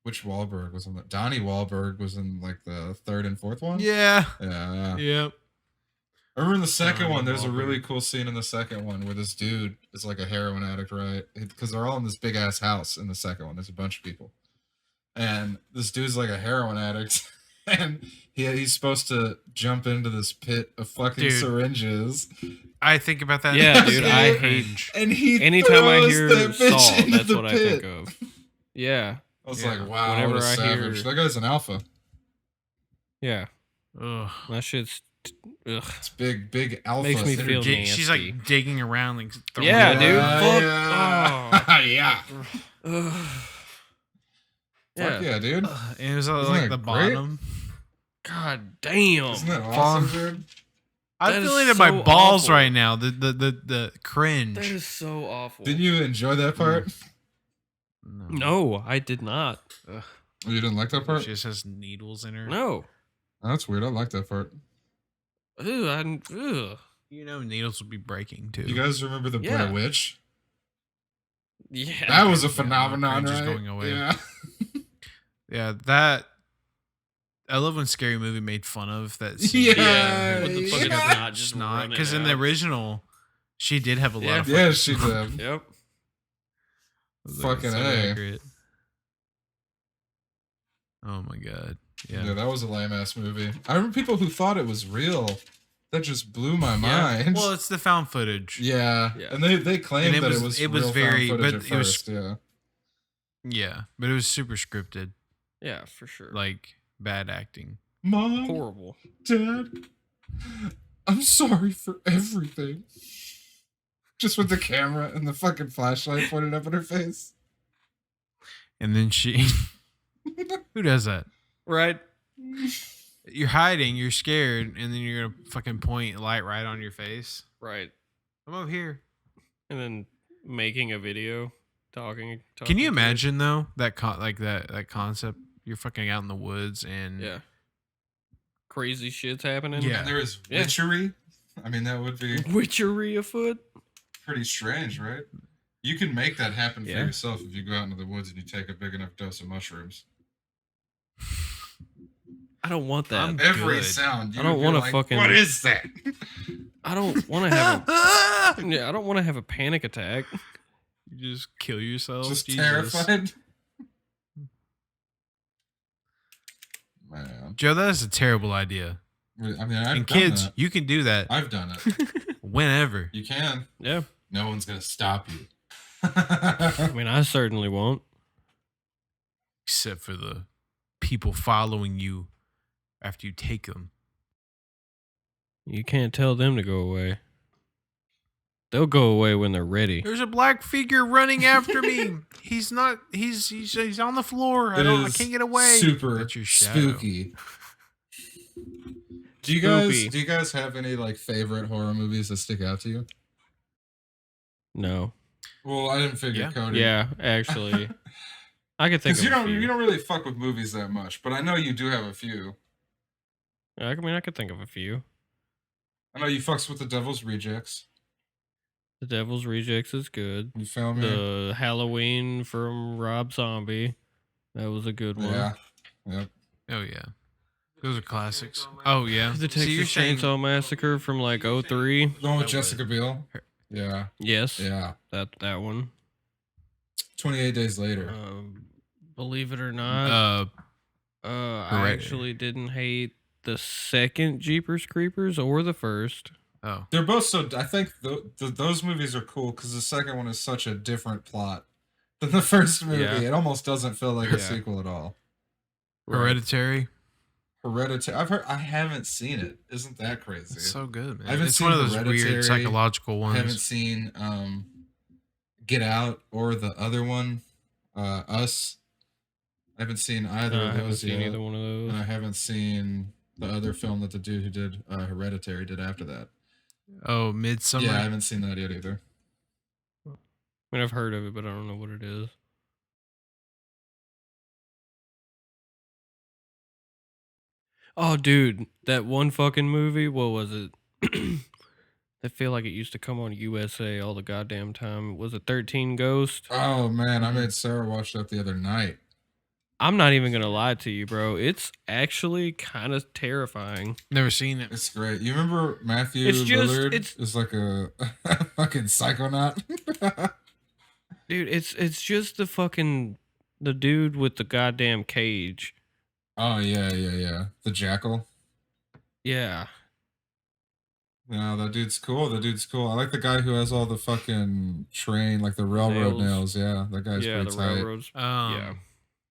which Wahlberg was in that. Donnie Wahlberg was in like the third and fourth one. Yeah. Yeah. Yep. I remember in the second Donnie one, there's a really Wahlberg. cool scene in the second one where this dude is like a heroin addict, right? Because they're all in this big ass house in the second one. There's a bunch of people. And this dude's like a heroin addict. And he's supposed to jump into this pit of fucking Dude. syringes. I think about that. Yeah, dude, I hate. cringe. And he Anytime I throws hear that bitch Saw, into that's the what I pit. think of. Yeah, I was Yeah. like, wow, Whenever what a I savage. hear- That guy's an alpha. yeah. Ugh. That shit's. Ugh. It's big alpha. Makes me feel energy. She's nasty. like digging around, like throwing Yeah, it. dude. Yeah, Fuck. yeah. Ugh. Fuck yeah, dude. And it was Isn't like that the great? bottom. God damn. Isn't that awesome, dude? I'm That is feeling it in my so balls awful. right now. The cringe. That is so awful. Didn't you enjoy that part? No, I did not. Oh, you didn't like that part? She just has needles in her. No. Oh, that's weird. I like that part. Ugh. You know, needles will be breaking too. You guys remember the Yeah. Blair Witch? Yeah. That was a Yeah, phenomenon, cringe is right? going away. Yeah. Yeah, that. I love when Scary Movie made fun of that scene. Yeah. What the fuck is Yeah. not just Not running because in the out? original, she did have a lot Yeah. of. Yeah, she did. Yep. Fucking A. accurate. Oh my god. Yeah. Yeah. That was a lame ass movie. I remember people who thought it was real. That just blew my mind. Well, it's the found footage. yeah. Yeah. And they claimed And that it was it real was very, found footage but at it was first. Yeah. yeah, but it was super scripted, Yeah, for sure. like bad acting. Mom, horrible. Dad, I'm sorry for everything. Just with the camera and the fucking flashlight pointed up in her face. And then she, who does that? Right? You're hiding, you're scared, and then you're gonna fucking point light right on your face. Right. I'm over here. And then making a video, talking Can you to it. imagine though that that concept? You're fucking out in the woods and Yeah. Crazy shit's happening. Yeah. And there is Yeah. witchery. I mean, that would be Witchery afoot. pretty strange, right? You can make that happen for Yeah. yourself if you go out into the woods and you take a big enough dose of mushrooms. I don't want that. I'm Every good. sound. You I don't would be wanna like, fucking- What is that? I don't want to have a. Yeah, I don't want to have a panic attack. you just kill yourself. Just Jesus. terrified. Man, Joe, that is a terrible idea. I mean, I've And done kids, that. you can do that I've done it. whenever. You can. Yeah. No one's gonna stop you. I mean, I certainly won't. Except for the people following you after you take them. You can't tell them to go away. They'll go away when they're ready. There's a black figure running after me. He's not. He's on the floor. I It don't. I is can't get away. Super That's your shadow. spooky. Do you guys Spoopy. have any like favorite horror movies that stick out to you? No. Well, I didn't figure Yeah. Cody. Yeah, actually, I could think Because of a few. you don't really fuck with movies that much, but I know you do have a few. I mean, I could think of a few. I know you fucks with the Devil's Rejects. The Devil's Rejects is good. You feel me? The Halloween from Rob Zombie, that was a good one. Yeah. Yep. Oh yeah, those are classics. Oh yeah. The So Texas you're saying- Chainsaw Massacre from like 03. The one with That Jessica Biel. Yeah. Yes, Yeah. that one. 28 Days Later. Believe it or not, I Hereditary. actually didn't hate the second Jeepers Creepers or the first. Oh, They're both so. I think those movies are cool because the second one is such a different plot than the first movie. Yeah. It almost doesn't feel like a Yeah. sequel at all. Hereditary. Hereditary. I haven't seen it. Isn't that crazy? It's so good, man. I haven't It's seen one of those Hereditary. weird psychological I haven't ones. seen Get Out or the other one, Us. I haven't seen either I of haven't those seen yet. either one of those. And I haven't seen the other film that the dude who did Hereditary did after that. Oh, Midsummer. Yeah, I haven't seen that yet either. I mean, I've heard of it, but I don't know what it is. Oh, dude, that one fucking movie. What was it? I feel like it used to come on USA all the goddamn time. Was it 13 Ghost? Oh man, I made Sarah watch that the other night. I'm not even gonna lie to you, bro. It's actually kind of terrifying. Never seen it. It's great. You remember Matthew It's just- Lillard it's- is like a fucking psychonaut? Dude, it's just the dude with the goddamn cage. Oh yeah. The jackal. Yeah. No, that dude's cool. I like the guy who has all the fucking train, like the railroad nails. Nails. Yeah, that guy's Yeah, pretty the tight. railroads. Yeah.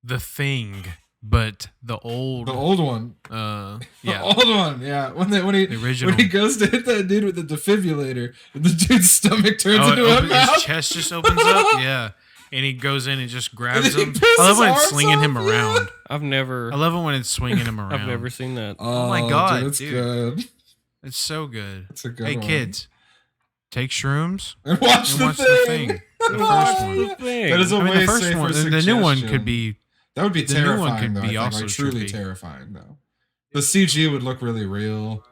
The Thing, but the old The old one. yeah. The old one, yeah. When he The original. when he goes to hit that dude with the defibrillator, and the dude's stomach turns Oh, into a his mouth. chest just opens up. Yeah. And he goes in and just grabs And he him. pulls I love his when it's arms swinging him off, yeah. around. I've never I love it when it's swinging him around. I've never seen that. Oh my God, it's dude. good. It's so good. It's a good Hey one. kids, take shrooms And watch, and the, watch thing. the Thing. The Watch first one. the thing. That is a I mean, way the first safer one, the new one suggestion. could be. That would be the new terrifying. one could though, be I think, also like truly trippy. terrifying though. The CG would look really real.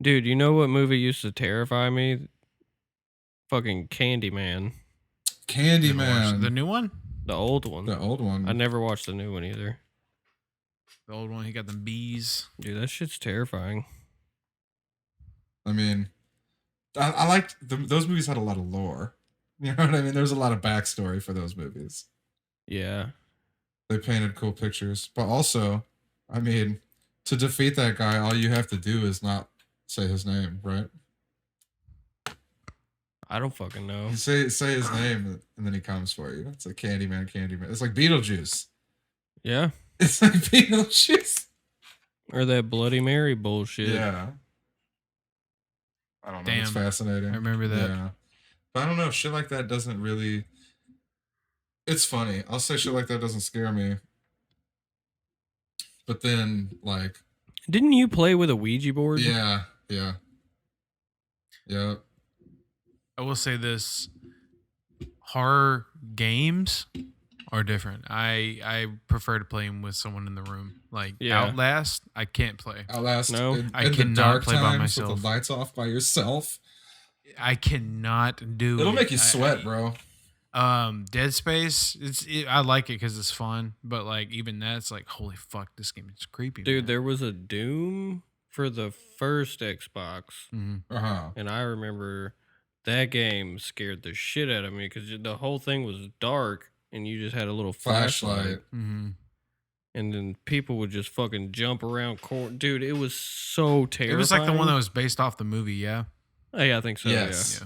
Dude, you know what movie used to terrify me? Fucking Candyman. Never watched Candyman. the new one. The old one. The old one. I never watched the new one either. The old one. He got them bees. Dude, that shit's terrifying. I mean, I liked those movies had a lot of lore. You know what I mean? There's a lot of backstory for those movies. Yeah. They painted cool pictures, but also, I mean, to defeat that guy, all you have to do is not say his name, right? I don't fucking know. You say his name, and then he comes for you. It's like Candyman. It's like Beetlejuice. Yeah. It's like Beetlejuice. Or that Bloody Mary bullshit. Yeah. I don't know. It's Damn. fascinating. I remember that. Yeah. But I don't know. Shit like that doesn't really. It's funny. I'll say shit like that doesn't scare me. But then, like. Didn't you play with a Ouija board? Yeah. I will say this: horror games are different. I prefer to play them with someone in the room. Like Yeah. Outlast, I can't play. Outlast. No. I in the cannot dark play by times myself. With the lights off by yourself. I cannot do. It'll it. make you sweat, bro. Dead Space. I like it because it's fun, but like even that's like holy fuck, this game is creepy. Dude, man. there was a Doom for the first Xbox. Mhm. And I remember that game scared the shit out of me because the whole thing was dark and you just had a little flashlight. Mhm. And then people would just fucking jump around Dude, it was so terrifying. It was like the one that was based off the movie. Yeah. Oh, yeah, I think so. Yes.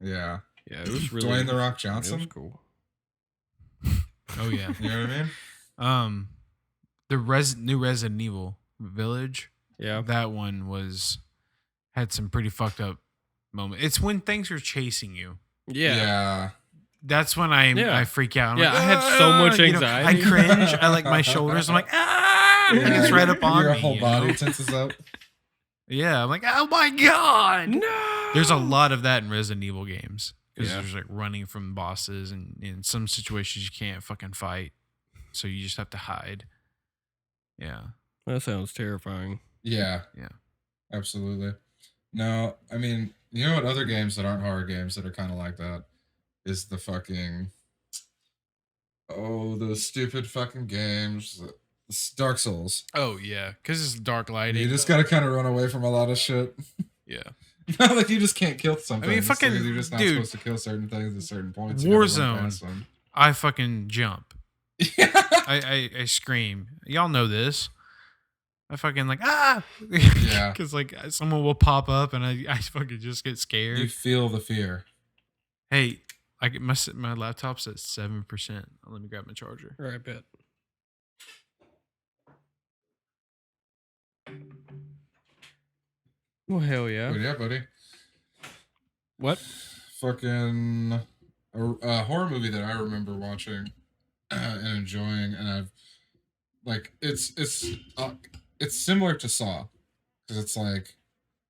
Yeah. Yeah. Yeah, it was really. Dwayne the Rock It Johnson. was cool. Oh yeah. You know what I mean? The new Resident Evil Village. Yeah. That one had some pretty fucked up moments. It's when things are chasing you. Yeah. That's when I Yeah. freak out. I'm Yeah, like, I had so much you know, anxiety. I cringe. I like my shoulders. I'm like, like it's right up on Your me. whole you body know? tenses up. Yeah, I'm like, oh my god. No. There's a lot of that in Resident Evil games because Yeah. there's like running from bosses, and in some situations you can't fucking fight, so you just have to hide. Yeah. That sounds terrifying. Yeah. Yeah. Absolutely. No, I mean, you know what other games that aren't horror games that are kind of like that is the fucking those stupid fucking games. Dark Souls. Oh yeah, because it's dark lighting. You just gotta kind of run away from a lot of shit. Yeah. Like you just can't kill something. I mean, fucking- you're just not dude. supposed to kill certain things at certain points. You gotta run Warzone. past them. I fucking jump. Yeah. I scream. Y'all know this. I fucking like Yeah. because like someone will pop up and I fucking just get scared. You feel the fear. Hey, I get my laptop's at 7%. Let me grab my charger. Right, bet. Well, hell yeah. But yeah, buddy. What? Fucking a horror movie that I remember watching and enjoying, and I've like it's similar to Saw because it's like,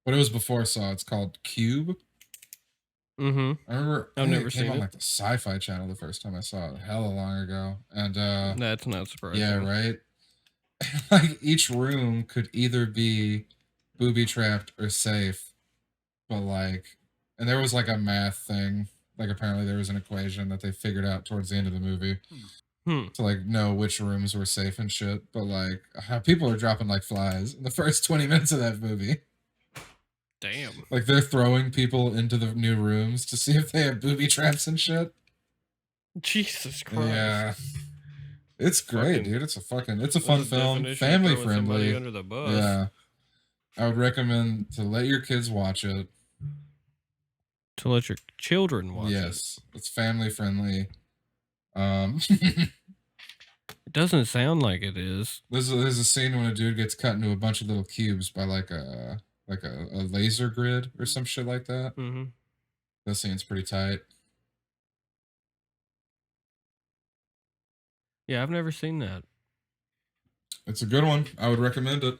but it was before Saw. It's called Cube. Mm-hmm. I remember I've I think never it came seen on it. like the Sci-Fi Channel the first time I saw it, hella long ago, and That's not surprising. yeah, right. Like each room could either be booby trapped or safe, but like, and there was like a math thing. Like apparently there was an equation that they figured out towards the end of the movie. to like know which rooms were safe and shit. But like how people are dropping like flies in the first 20 minutes of that movie. Damn. Like they're throwing people into the new rooms to see if they have booby traps and shit. Jesus Christ. Yeah. It's great, Fucking- dude. It's a That's fun the film, definition of family throwing somebody friendly. under the bus. Yeah. I would recommend to let your kids watch it. To let your children watch it. Yes. It's family friendly. It doesn't sound like it is. There's a scene when a dude gets cut into a bunch of little cubes by like a laser grid or some shit like that. Mm-hmm. That scene's pretty tight. Yeah, I've never seen that. It's a good one. I would recommend it.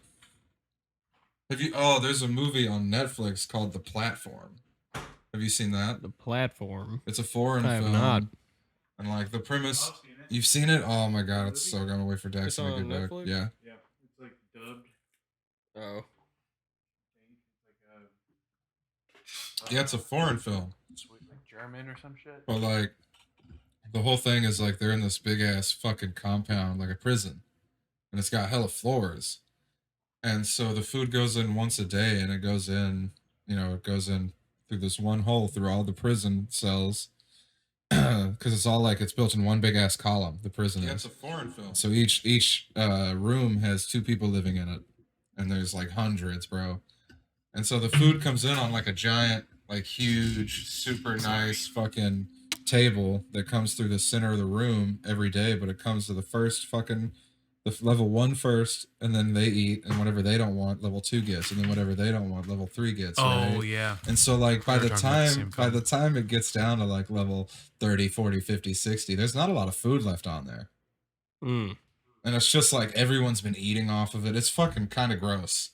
Have you? Oh, there's a movie on Netflix called The Platform. Have you seen that? The Platform. It's a foreign I have film. not. And like the premise, you've seen it? Oh my god, it's so gonna wait for It's Dax to on get back. Netflix? Yeah. Yeah, it's like dubbed. Oh. Yeah, it's a foreign film. Like German or some shit. But like the whole thing is like they're in this big ass fucking compound, like a prison. And it's got hella floors. And so the food goes in once a day and it goes in through this one hole through all the prison cells. Because it's all like it's built in one big ass column, the prison is. It's a foreign film. So each room has 2 people living in it. And there's like hundreds, bro. And so the food comes in on like a giant, like huge, super nice fucking table that comes through the center of the room every day, but it comes to the first fucking level 1 first, and then they eat, and whatever they don't want, level 2 gets, and then whatever they don't want, level 3 gets. Oh right? yeah. And so like by We're the talking about the same time film. it gets down to like level 30, 40, 50, 60, there's not a lot of food left on there. Mm. And it's just like everyone's been eating off of it. It's fucking kind of gross.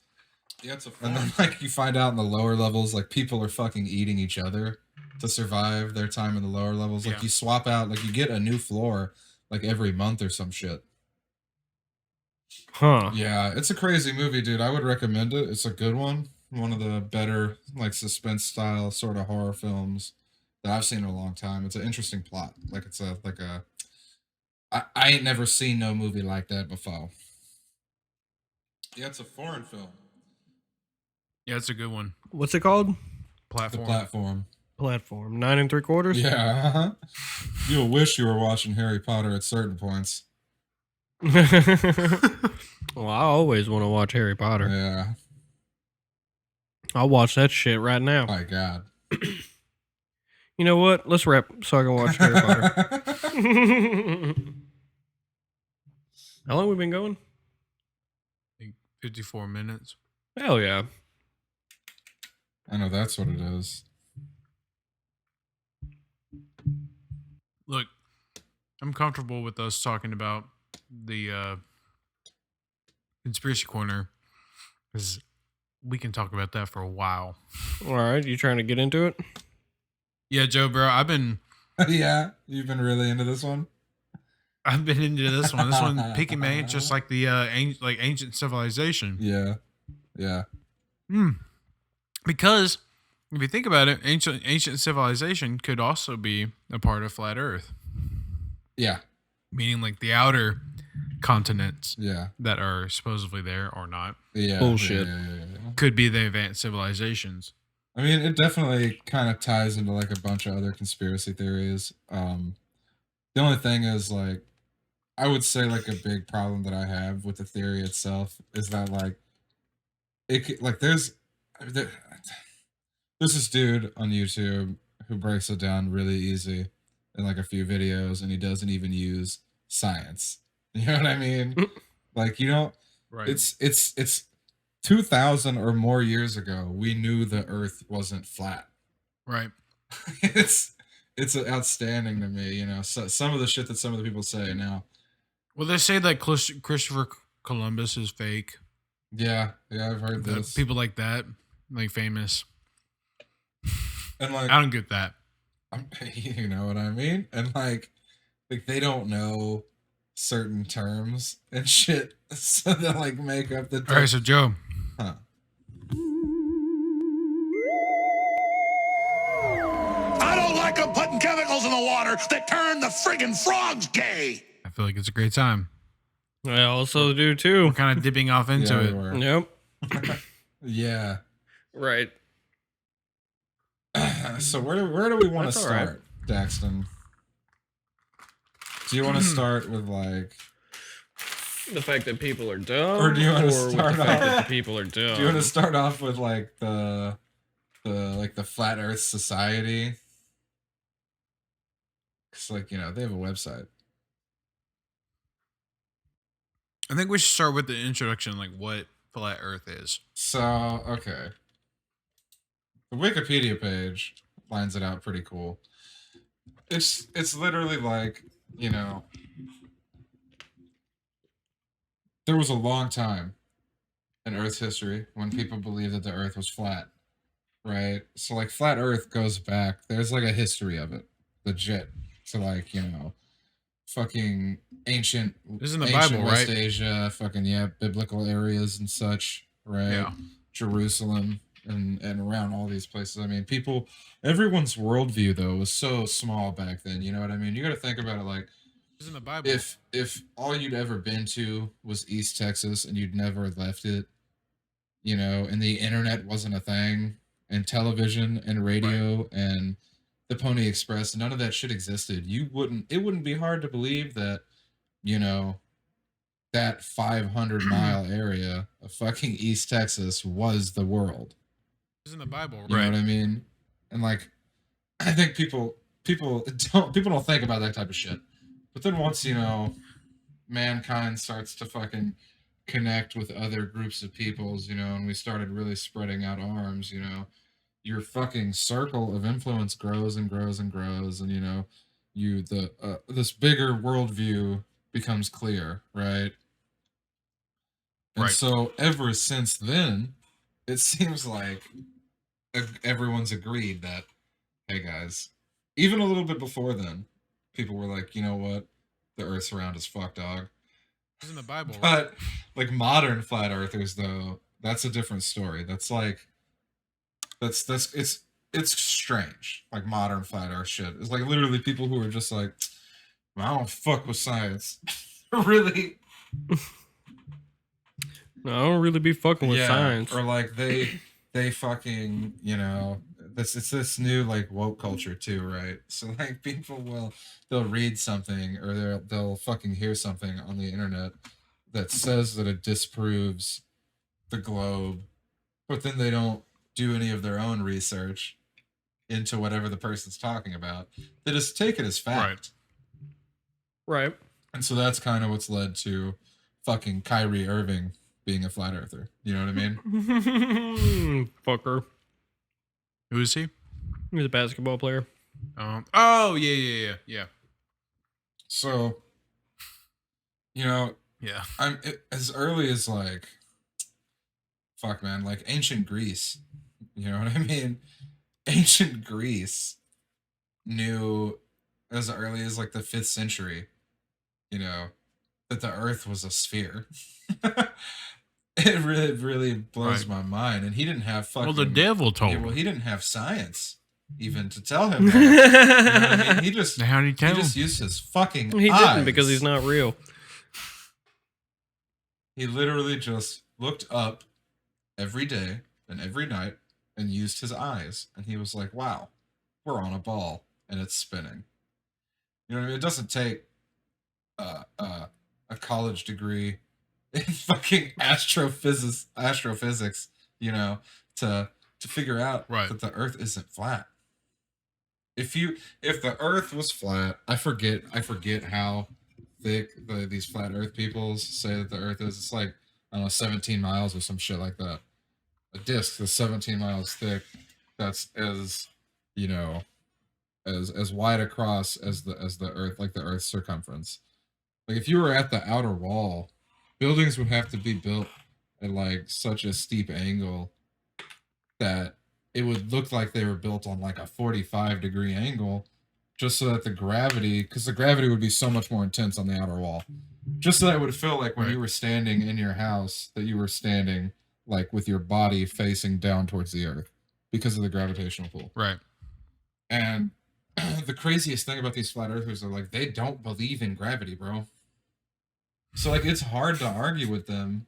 Yeah, it's a and then like you find out in the lower levels, like people are fucking eating each other to survive their time in the lower levels. Like Yeah. you swap out, like you get a new floor like every month or some shit. Huh. Yeah, it's a crazy movie, dude. I would recommend it. It's a good one. One of the better like suspense style sort of horror films that I've seen in a long time. It's an interesting plot. Like it's I ain't never seen no movie like that before. Yeah, it's a foreign film. Yeah, it's a good one. What's it called? Platform. The Platform. Platform. 9 3/4. Yeah. You'll wish you were watching Harry Potter at certain points. Well, I always want to watch Harry Potter. Yeah. I'll watch that shit right now. My God. You know what? Let's wrap so I can watch Harry Potter. How long we been going? 54 minutes. Hell yeah. I know that's what it is. Look, I'm comfortable with us talking about the conspiracy corner because we can talk about that for a while. All right, you trying to get into it? Yeah, Joe, bro, I've been Yeah, you've been really into this one. into this one. This one piquing me just like the ancient civilization. Yeah. Yeah. Because if you think about it, ancient civilization could also be a part of flat Earth, Yeah. meaning like the outer continents Yeah. that are supposedly there or not Yeah. Bullshit. Yeah. could be the advanced civilizations. I mean, it definitely kind of ties into like a bunch of other conspiracy theories. The only thing is like, I would say like a big problem that I have with the theory itself is that like, there's this dude on YouTube who breaks it down really easy in like a few videos, and he doesn't even use science. You know what I mean? Like you don't. Right. It's 2,000 or more years ago. We knew the Earth wasn't flat. Right. it's outstanding to me. You know, so, some of the shit that some of the people say now. Well, they say that Christopher Columbus is fake. Yeah, I've heard this. People like that, like famous. And like, I don't get that. You know what I mean? And like they don't know certain terms and shit, so they like make up the. All right, so Joe. Huh. I don't like them putting chemicals in the water that turn the friggin' frogs gay. I I feel like it's a great time. I also do too. We're kind of dipping off into Yeah, we it. were. Yep. Yeah. Right. So where do we want to That's all right. start, Daxton? Do you want to start with like, The fact that people are dumb, or do you want to with the start fact that off? the people are dumb? Do you want to start off with like the Flat Earth Society? Because like, you know, they have a website. I think we should start with the introduction, like what flat Earth is. So okay, the Wikipedia page lines it out pretty cool. It's literally like, you know, there was a long time in Earth's history when people believed that the Earth was flat, right? So like flat Earth goes back. There's like a history of it, legit. So like, you know, fucking ancient This is in the ancient Bible, West right? Asia, fucking yeah, biblical areas and such, right? Yeah. Jerusalem and around all these places. I mean, everyone's worldview though was so small back then. You know what I mean? You got to think about it like This is in the Bible. if all you'd ever been to was East Texas and you'd never left it, you know, and the internet wasn't a thing, and television and radio and the Pony Express, none of that shit existed. It wouldn't be hard to believe that, you know, that 500-mile area of fucking East Texas was the world. This is in the Bible, You know what I mean? And like, I think people don't think about that type of shit. But then once, you know, mankind starts to fucking connect with other groups of peoples, you know, and we started really spreading out arms, you know, your fucking circle of influence grows and grows and grows, and you know, this bigger worldview becomes clear, right? And Right. so ever since then, it seems like everyone's agreed that, hey guys, even a little bit before then, people were like, you know what, the Earth's round as fuck, dog. This is in the Bible, But like modern flat earthers, though, that's a different story. That's like that's it's strange. Like modern flat earth shit. It's like literally people who are just like, I don't fuck with science. Really? No, I don't really be fucking with science. Or like they fucking, you know, it's this new like woke culture too, right? So like they'll read something or they'll fucking hear something on the internet that says that it disproves the globe, but then they don't do any of their own research into whatever the person's talking about. They just take it as fact. Right. And so that's kind of what's led to fucking Kyrie Irving being a flat earther. You know what I mean? Fucker. Who is he? He was a basketball player. Oh yeah. So, you know, Yeah. As early as like, fuck man, like ancient Greece. You know what I mean? Ancient Greece knew as early as like the 5th century, you know, that the Earth was a sphere. It really blows my mind. And he didn't have fucking. Well, the devil told him. Well, he didn't have science even to tell him that. You know what I mean? He just How did he tell him? just used his fucking He eyes. didn't because he's not real. He literally just looked up every day and every night and used his eyes, and he was like, "Wow, we're on a ball and it's spinning." You know what I mean? It doesn't take a college degree in fucking astrophysics, you know, to figure out that the Earth isn't flat. If the Earth was flat, I forget how thick these flat Earth people say that the Earth is. It's like, I don't know, 17 miles or some shit like that. A disc that's 17 miles thick, that's as, you know, as wide across as the Earth, like the Earth's circumference. Like if you were at the outer wall, buildings would have to be built at like such a steep angle that it would look like they were built on like a 45-degree angle, just so that the gravity would be so much more intense on the outer wall, just so that it would feel like when you were standing in your house that you were standing like with your body facing down towards the Earth because of the gravitational pull. Right. And the craziest thing about these flat earthers are like, they don't believe in gravity, bro. So like it's hard to argue with them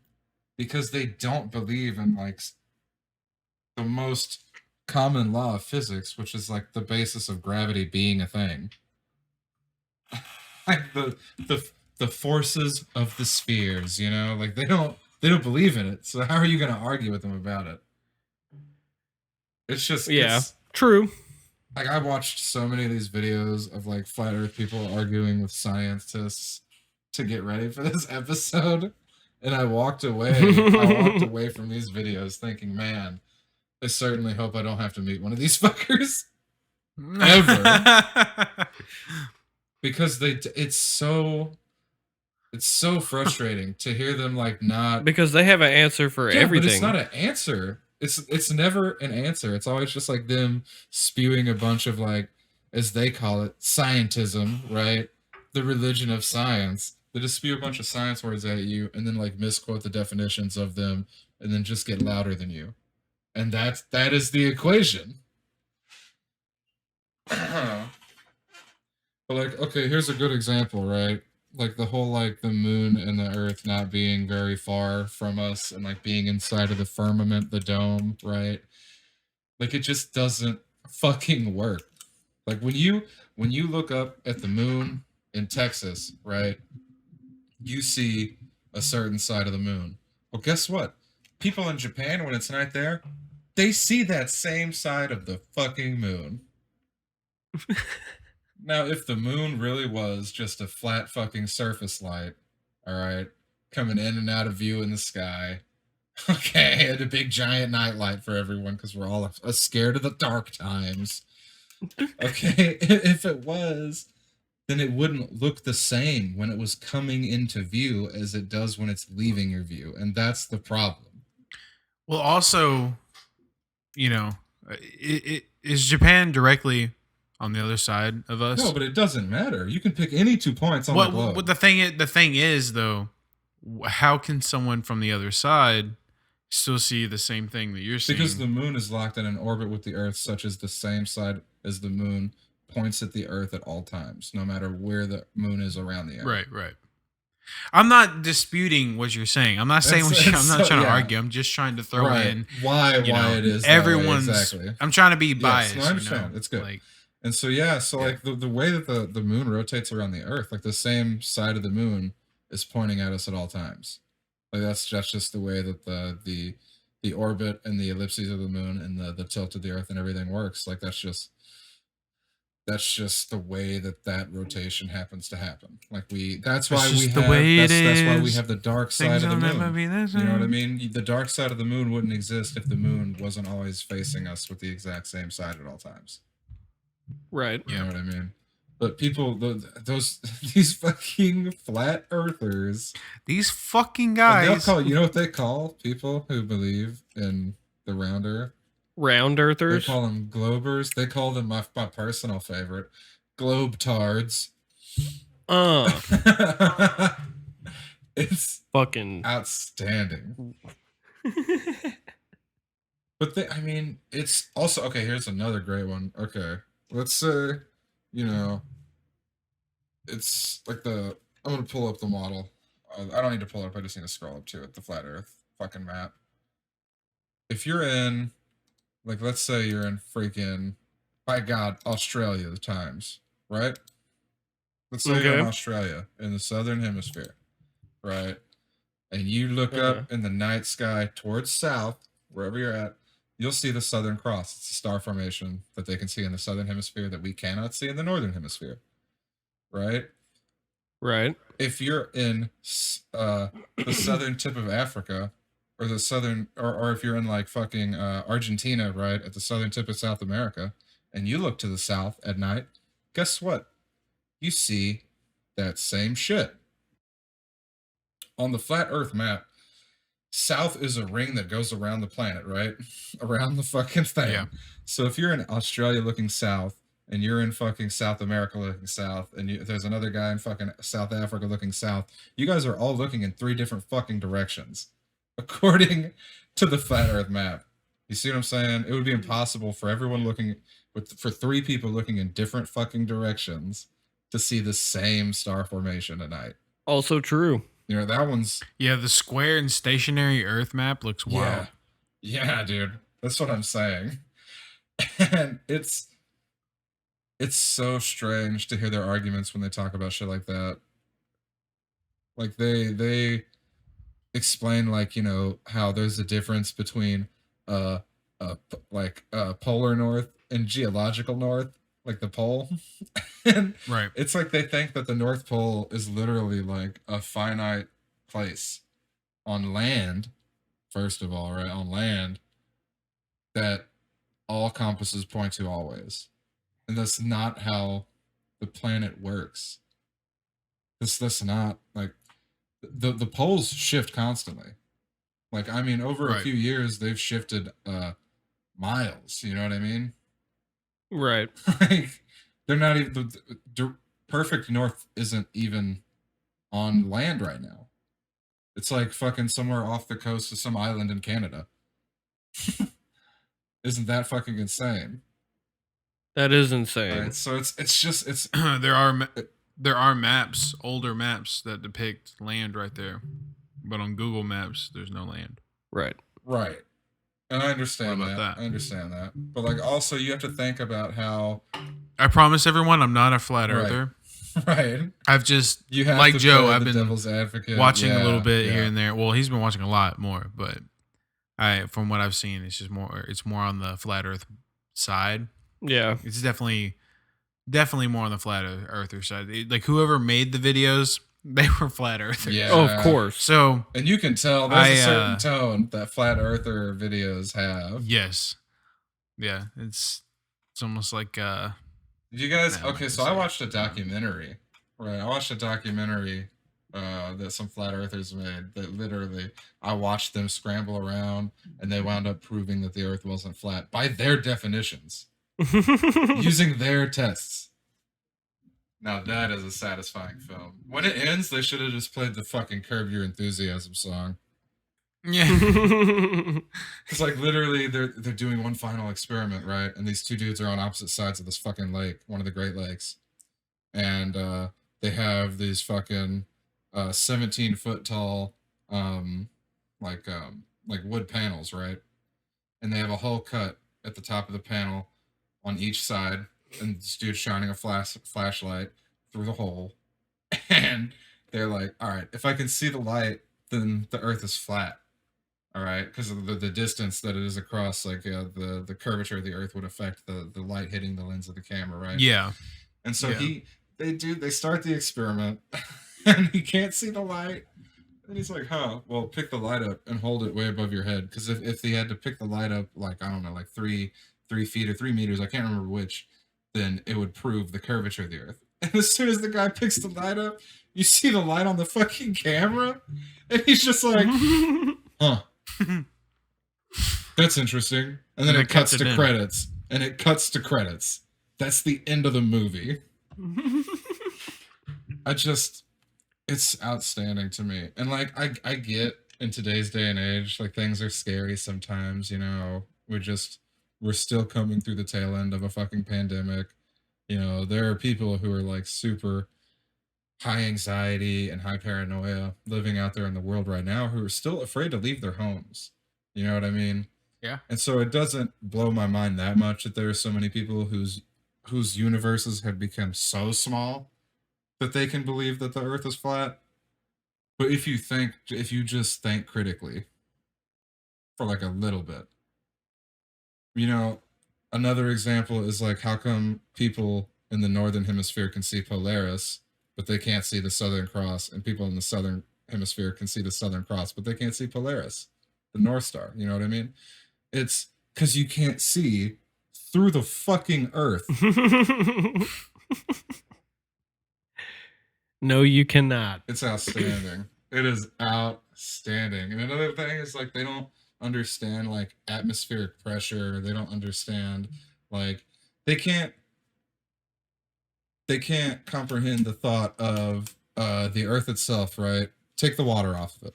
because they don't believe in like the most common law of physics, which is like the basis of gravity being a thing. Like the forces of the spheres, you know, like they don't believe in it. So how are you going to argue with them about it? It's just Yeah, it's true. like I watched so many of these videos of like flat Earth people arguing with scientists to get ready for this episode, and I walked away. I walked away from these videos thinking, man, I certainly hope I don't have to meet one of these fuckers ever, because it's so frustrating to hear them like not. Because they have an answer for Yeah, but it's everything. not an answer. It's never an answer. It's always just like them spewing a bunch of like, as they call it, scientism, right? The religion of science. They just spew a bunch of science words at you and then like misquote the definitions of them and then just get louder than you. And that is the equation. But like, okay, here's a good example, right? Like the whole like the moon and the earth not being very far from us and like being inside of the firmament, the dome, right? Like it just doesn't fucking work. Like when you look up at the moon in Texas, right? You see a certain side of the moon. Well, guess what? People in Japan when it's night there, they see that same side of the fucking moon. Now, if the moon really was just a flat fucking surface light, all right, coming in and out of view in the sky, okay, and a big giant nightlight for everyone because we're all scared of the dark times. Okay, if it was, then it wouldn't look the same when it was coming into view as it does when it's leaving your view, and that's the problem. Well, also, you know, is Japan directly on the other side of us? No, but it doesn't matter. You can pick any 2 points on the globe. What the thing is though, how can someone from the other side still see the same thing that you're seeing? Because the moon is locked in an orbit with the Earth, such as the same side as the moon points at the Earth at all times, no matter where the moon is around the Earth. Right. I'm not disputing what you're saying. I'm not saying what I'm not trying to argue. I'm just trying to throw in why it is everyone's. exactly. I'm trying to be biased. Yes, no, I understand. It's good. Like, and so like the way that the moon rotates around the Earth, like the same side of the moon is pointing at us at all times. Like that's just the way that the orbit and the ellipses of the moon and the tilt of the Earth and everything works. Like that's just the way that rotation happens to happen. Like that's why we have that's why we have the dark side of the moon. You know what I mean? The dark side of the moon wouldn't exist if the moon wasn't always facing us with the exact same side at all times. Right. You know what I mean? But people, these fucking flat earthers, these fucking guys. You know what they call people who believe in the round Earth? Round earthers. They call them globers. They call them my personal favorite, globetards. It's fucking outstanding. But it's also okay. Here's another great one. Okay, let's say, it's like I'm gonna pull up the model. I don't need to pull it up. I just need to scroll up to it. The flat Earth fucking map. If you're in, like, let's say you're in freaking, by God, Australia, the times, right? Let's say you're in Australia, in the southern hemisphere, right? And you look up in the night sky towards south, wherever you're at, you'll see the Southern Cross. It's a star formation that they can see in the southern hemisphere that we cannot see in the northern hemisphere, right? Right. If you're in the southern tip of Africa, or the southern, or if you're in like fucking Argentina, right, at the southern tip of South America, and you look to the south at night, guess what? You see that same shit. On the flat Earth map, south is a ring that goes around the planet, right? Around the fucking thing. Yeah. So if you're in Australia looking south, and you're in fucking South America looking south, and there's another guy in fucking South Africa looking south, you guys are all looking in 3 different fucking directions, according to the flat Earth map. You see what I'm saying? It would be impossible for everyone for 3 people looking in different fucking directions to see the same star formation at night. Also true. You know, that one's Yeah, the square and stationary Earth map looks wild. Yeah, dude. That's what I'm saying. And it's so strange to hear their arguments when they talk about shit like that. Like they explain, like, you know, how there's a difference between uh polar north and geological north, like the pole. And Right. it's like they think that the North Pole is literally like a finite place on land, first of all, right? On land, that all compasses point to always. And that's not how the planet works. That's not like the poles shift constantly. Like, I mean, over a Right. few years they've shifted miles, you know what I mean? Right. Like, they're not even the perfect north isn't even on land right now. It's like fucking somewhere off the coast of some island in Canada. Isn't that fucking insane? That is insane. Right? So it's just it's there are maps, older maps that depict land right there, but on Google Maps there's no land. Right. right. And I understand What about that. that? I understand that. But like, also you have to think about how I promise everyone, I'm not a flat Right. earther. right. I've just You have like to Joe. play I've the been devil's advocate. watching a little Yeah, bit here yeah. and there. Well, he's been watching a lot more, but from what I've seen, it's just more. It's more on the flat Earth side. Yeah. It's definitely more on the flat earther side. Like whoever made the videos, they were flat earthers. Yeah. Oh, of course. So And you can tell there's a certain I, tone that flat earther videos have. yes, yeah, it's almost like Did you guys? No, I'm not Okay, gonna so I say it. watched a documentary. Right, I watched a documentary that some flat earthers made. That literally, I watched them scramble around, and they wound up proving that the Earth wasn't flat by their definitions, using their tests. Now that is a satisfying film. When it ends, they should have just played the fucking "Curb Your Enthusiasm" song. yeah, Because like literally, they're doing one final experiment, right? And these two dudes are on opposite sides of this fucking lake, one of the Great Lakes, and they have these fucking 17-foot tall like wood panels, right? And they have a hole cut at the top of the panel on each side, and this dude's shining a flashlight through the hole, and they're like, all right, if I can see the light, then the Earth is flat. All right, because of the distance that it is across, like the curvature of the Earth would affect the light hitting the lens of the camera, right? yeah. And so Yeah. they start the experiment, and he can't see the light, and he's like, huh, well, pick the light up and hold it way above your head, because if he had to pick the light up, like, I don't know, like 3 feet or 3 meters, I can't remember which, then it would prove the curvature of the Earth. And as soon as the guy picks the light up, you see the light on the fucking camera, and he's just like, huh. That's interesting. And then And it cuts it to in. credits. And it cuts to credits. That's the end of the movie. It's outstanding to me. And like I get in today's day and age, like things are scary sometimes, you know. We're still coming through the tail end of a fucking pandemic. You know, there are people who are like super high anxiety and high paranoia living out there in the world right now who are still afraid to leave their homes. You know what I mean? Yeah. And so it doesn't blow my mind that much that there are so many people whose universes have become so small that they can believe that the Earth is flat. But if you just think critically for like a little bit, you know, another example is like, how come people in the northern hemisphere can see Polaris, but they can't see the Southern Cross, and people in the southern hemisphere can see the Southern Cross, but they can't see Polaris, the North Star. You know what I mean? It's because you can't see through the fucking Earth. No, you cannot. It's outstanding. It is outstanding. And another thing is like they don't understand like atmospheric pressure. They don't understand like they can't comprehend the thought of the Earth itself, right? Take the water off of it.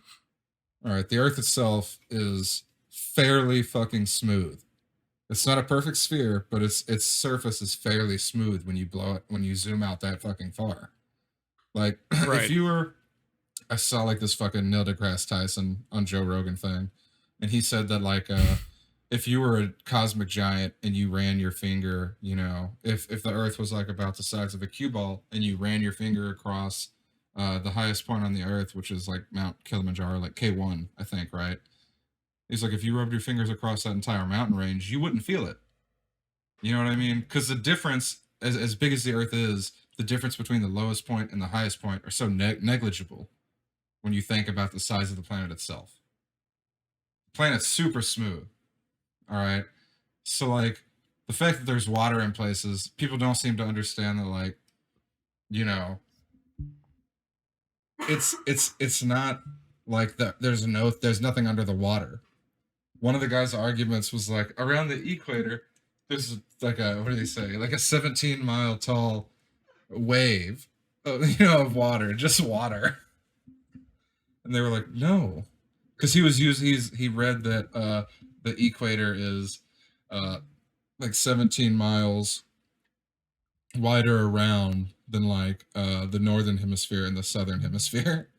All right, the Earth itself is fairly fucking smooth. It's not a perfect sphere, but its surface is fairly smooth when you blow it when you zoom out that fucking far. Like Right. I saw like this fucking Neil deGrasse Tyson on Joe Rogan thing, and he said that like if you were a cosmic giant and you ran your finger, you know, if the Earth was like about the size of a cue ball and you ran your finger across the highest point on the Earth, which is like Mount Kilimanjaro, like K1, I think, right? He's like, if you rubbed your fingers across that entire mountain range, you wouldn't feel it. You know what I mean? Because the difference, as big as the Earth is, the difference between the lowest point and the highest point are so negligible when you think about the size of the planet itself. The planet's super smooth. All right. So like the fact that there's water in places, people don't seem to understand that like, you know, it's not like that there's nothing under the water. One of the guy's arguments was like around the equator, there's like a what do they say? Like a 17-mile tall wave of water, just water. And they were like, no. Because he read that the equator is like 17 miles wider around than like the northern hemisphere and the southern hemisphere.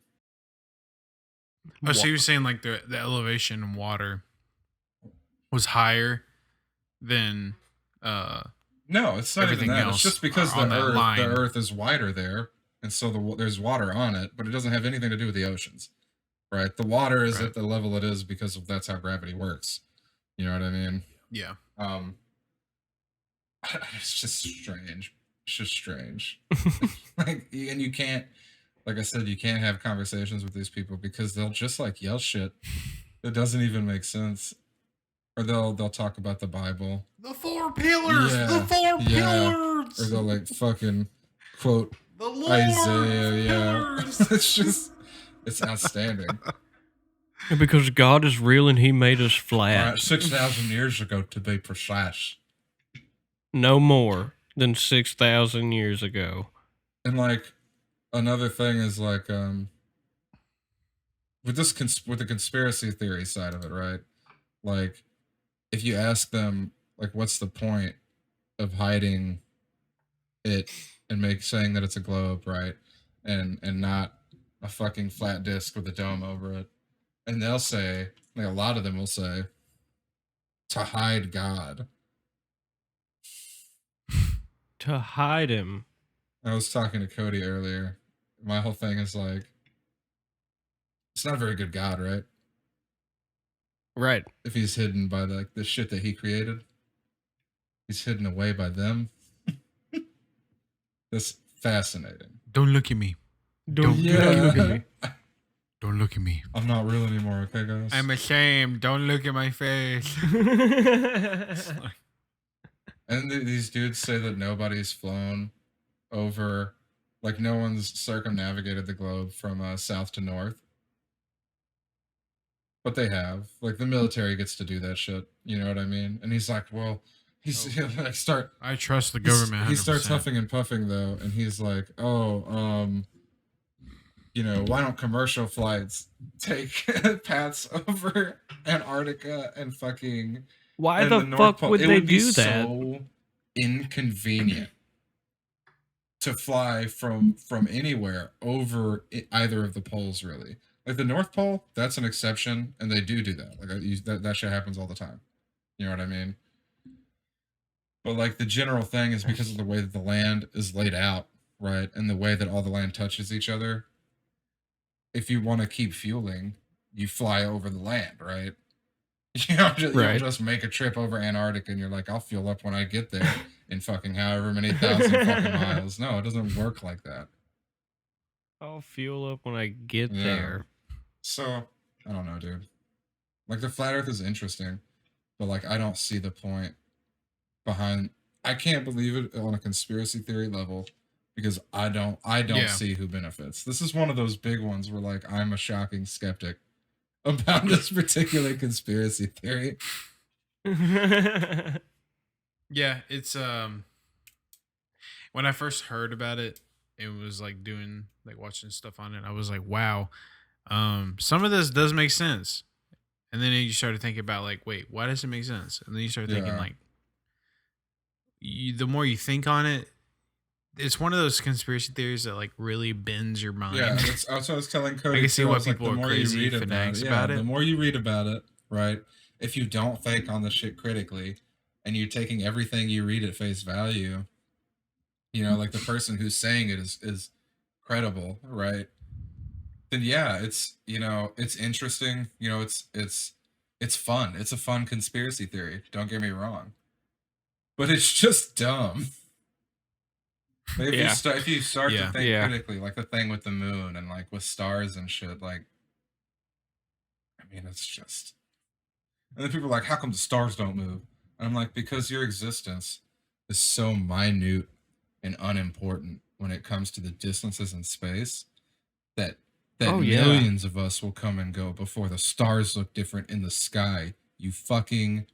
Oh, so you're saying like the elevation in water was higher than No, it's not even everything that. It's else just because on that line. the Earth is wider there, and so there's water on it, but it doesn't have anything to do with the oceans, right? The water is Right. at the level it is because that's how gravity works. You know what I mean? Yeah. It's just strange. It's just strange. Like, and you can't, like I said, you can't have conversations with these people because they'll just like yell shit that doesn't even make sense, or they'll talk about the Bible. The 4 pillars. Yeah, The 4 yeah. pillars. Or they'll like fucking quote The Lord Isaiah. Yeah, pillars. it's just it's outstanding. Because God is real and He made us flat. 6,000 years ago, to be precise. No more than 6,000 years ago. And like another thing is like with this with the conspiracy theory side of it, right? Like if you ask them like what's the point of hiding it and saying that it's a globe, right? And not a fucking flat disc with a dome over it. And they'll say, like a lot of them will say, to hide God. To hide Him. I was talking to Cody earlier. My whole thing is like, it's not a very good God, right? Right. If he's hidden by like the shit that he created, he's hidden away by them. That's fascinating. Don't look at me. Don't Yeah. look at me. Don't look at me. I'm not real anymore, okay, guys? I'm ashamed. Don't look at my face. And these dudes say that nobody's flown over, like no one's circumnavigated the globe from south to north. But they have. Like the military gets to do that shit. You know what I mean? And he's like, well, I trust the government. 100%. He starts huffing and puffing though, and he's like, oh, you know, why don't commercial flights take paths over Antarctica and fucking Why and the North fuck Pole? would It they would be do that? so inconvenient to fly from anywhere over either of the poles, really. Like the North Pole, that's an exception, and they do that. Like that shit happens all the time. You know what I mean? But like the general thing is because of the way that the land is laid out, right, and the way that all the land touches each other. If you want to keep fueling, you fly over the land, right? You don't just make a trip over Antarctica and you're like, I'll fuel up when I get there in fucking however many thousand fucking miles. No, it doesn't work like that. I'll fuel up when I get there. So, I don't know, dude. Like, the flat earth is interesting, but, like, I don't see the point behind... I can't believe it on a conspiracy theory level because I don't see who benefits. This is one of those big ones where, like, I'm a shocking skeptic about this particular conspiracy theory. Yeah, it's when I first heard about it, it was like watching stuff on it. I was like, wow, some of this does make sense. And then you started thinking about like, wait, why does it make sense? And then you started thinking like, the more you think on it, it's one of those conspiracy theories that like really bends your mind. Yeah, that's what I was telling Cody. I can see too. I why was like, people the are more you crazy read about fanatics it, about the it. more you read about it, right? If you don't think on the shit critically, and you're taking everything you read at face value, like the person who's saying it is credible, right? Then yeah, it's interesting. It's fun. It's a fun conspiracy theory. Don't get me wrong, but it's just dumb. Like Yeah. if you start to Yeah. think Yeah. critically, like the thing with the moon and like with stars and shit, like I mean, it's just. And then people are like, "How come the stars don't move?" And I'm like, "Because your existence is so minute and unimportant when it comes to the distances in space that Oh, yeah. millions of us will come and go before the stars look different in the sky. You fucking."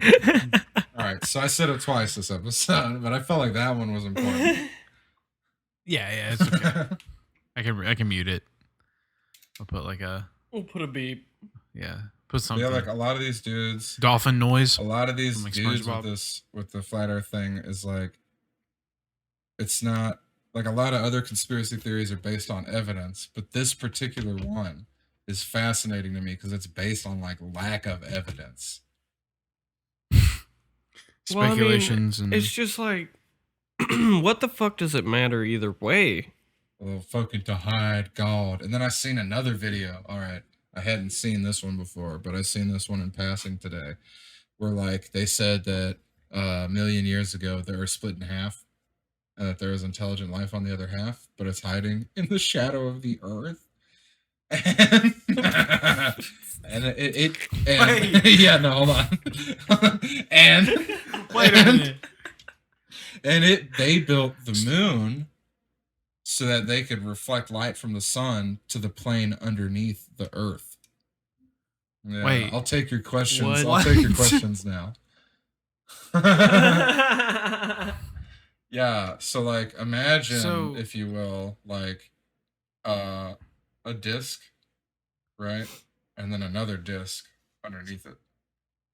All right, so I said it twice this episode, but I felt like that one was important. Yeah, it's okay. I can mute it. I'll put like We'll put a beep. put something. Yeah, like a lot of these dudes, Dolphin noise. a lot of these From, like, dudes SpongeBob. with the flat Earth thing is like, it's not like a lot of other conspiracy theories are based on evidence, but this particular one is fascinating to me because it's based on like lack of evidence. Speculations well, I mean, and it's just like, what the fuck does it matter either way? Well, fucking to hide God. And then I seen another video. All right, I hadn't seen this one before, but I seen this one in passing today, where like they said that a million years ago they were split in half, and that there is intelligent life on the other half, but it's hiding in the shadow of the earth. And, and Wait. yeah, no, hold on. And Wait a minute. And they built the moon so that they could reflect light from the sun to the plane underneath the earth. Yeah, Wait. I'll take your questions. What? I'll take your questions now. Yeah, so like imagine, if you will, like a disc, right? And then another disc underneath it.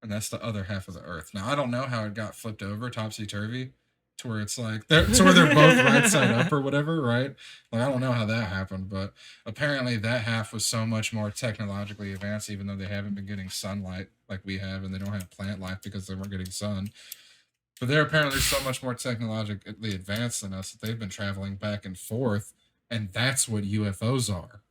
And that's the other half of the earth. Now I don't know how it got flipped over topsy-turvy to where it's like to where they're both right side up or whatever, right? Like I don't know how that happened, but apparently that half was so much more technologically advanced, even though they haven't been getting sunlight like we have, and they don't have plant life because they weren't getting sun. But they're apparently so much more technologically advanced than us that they've been traveling back and forth, and that's what UFOs are.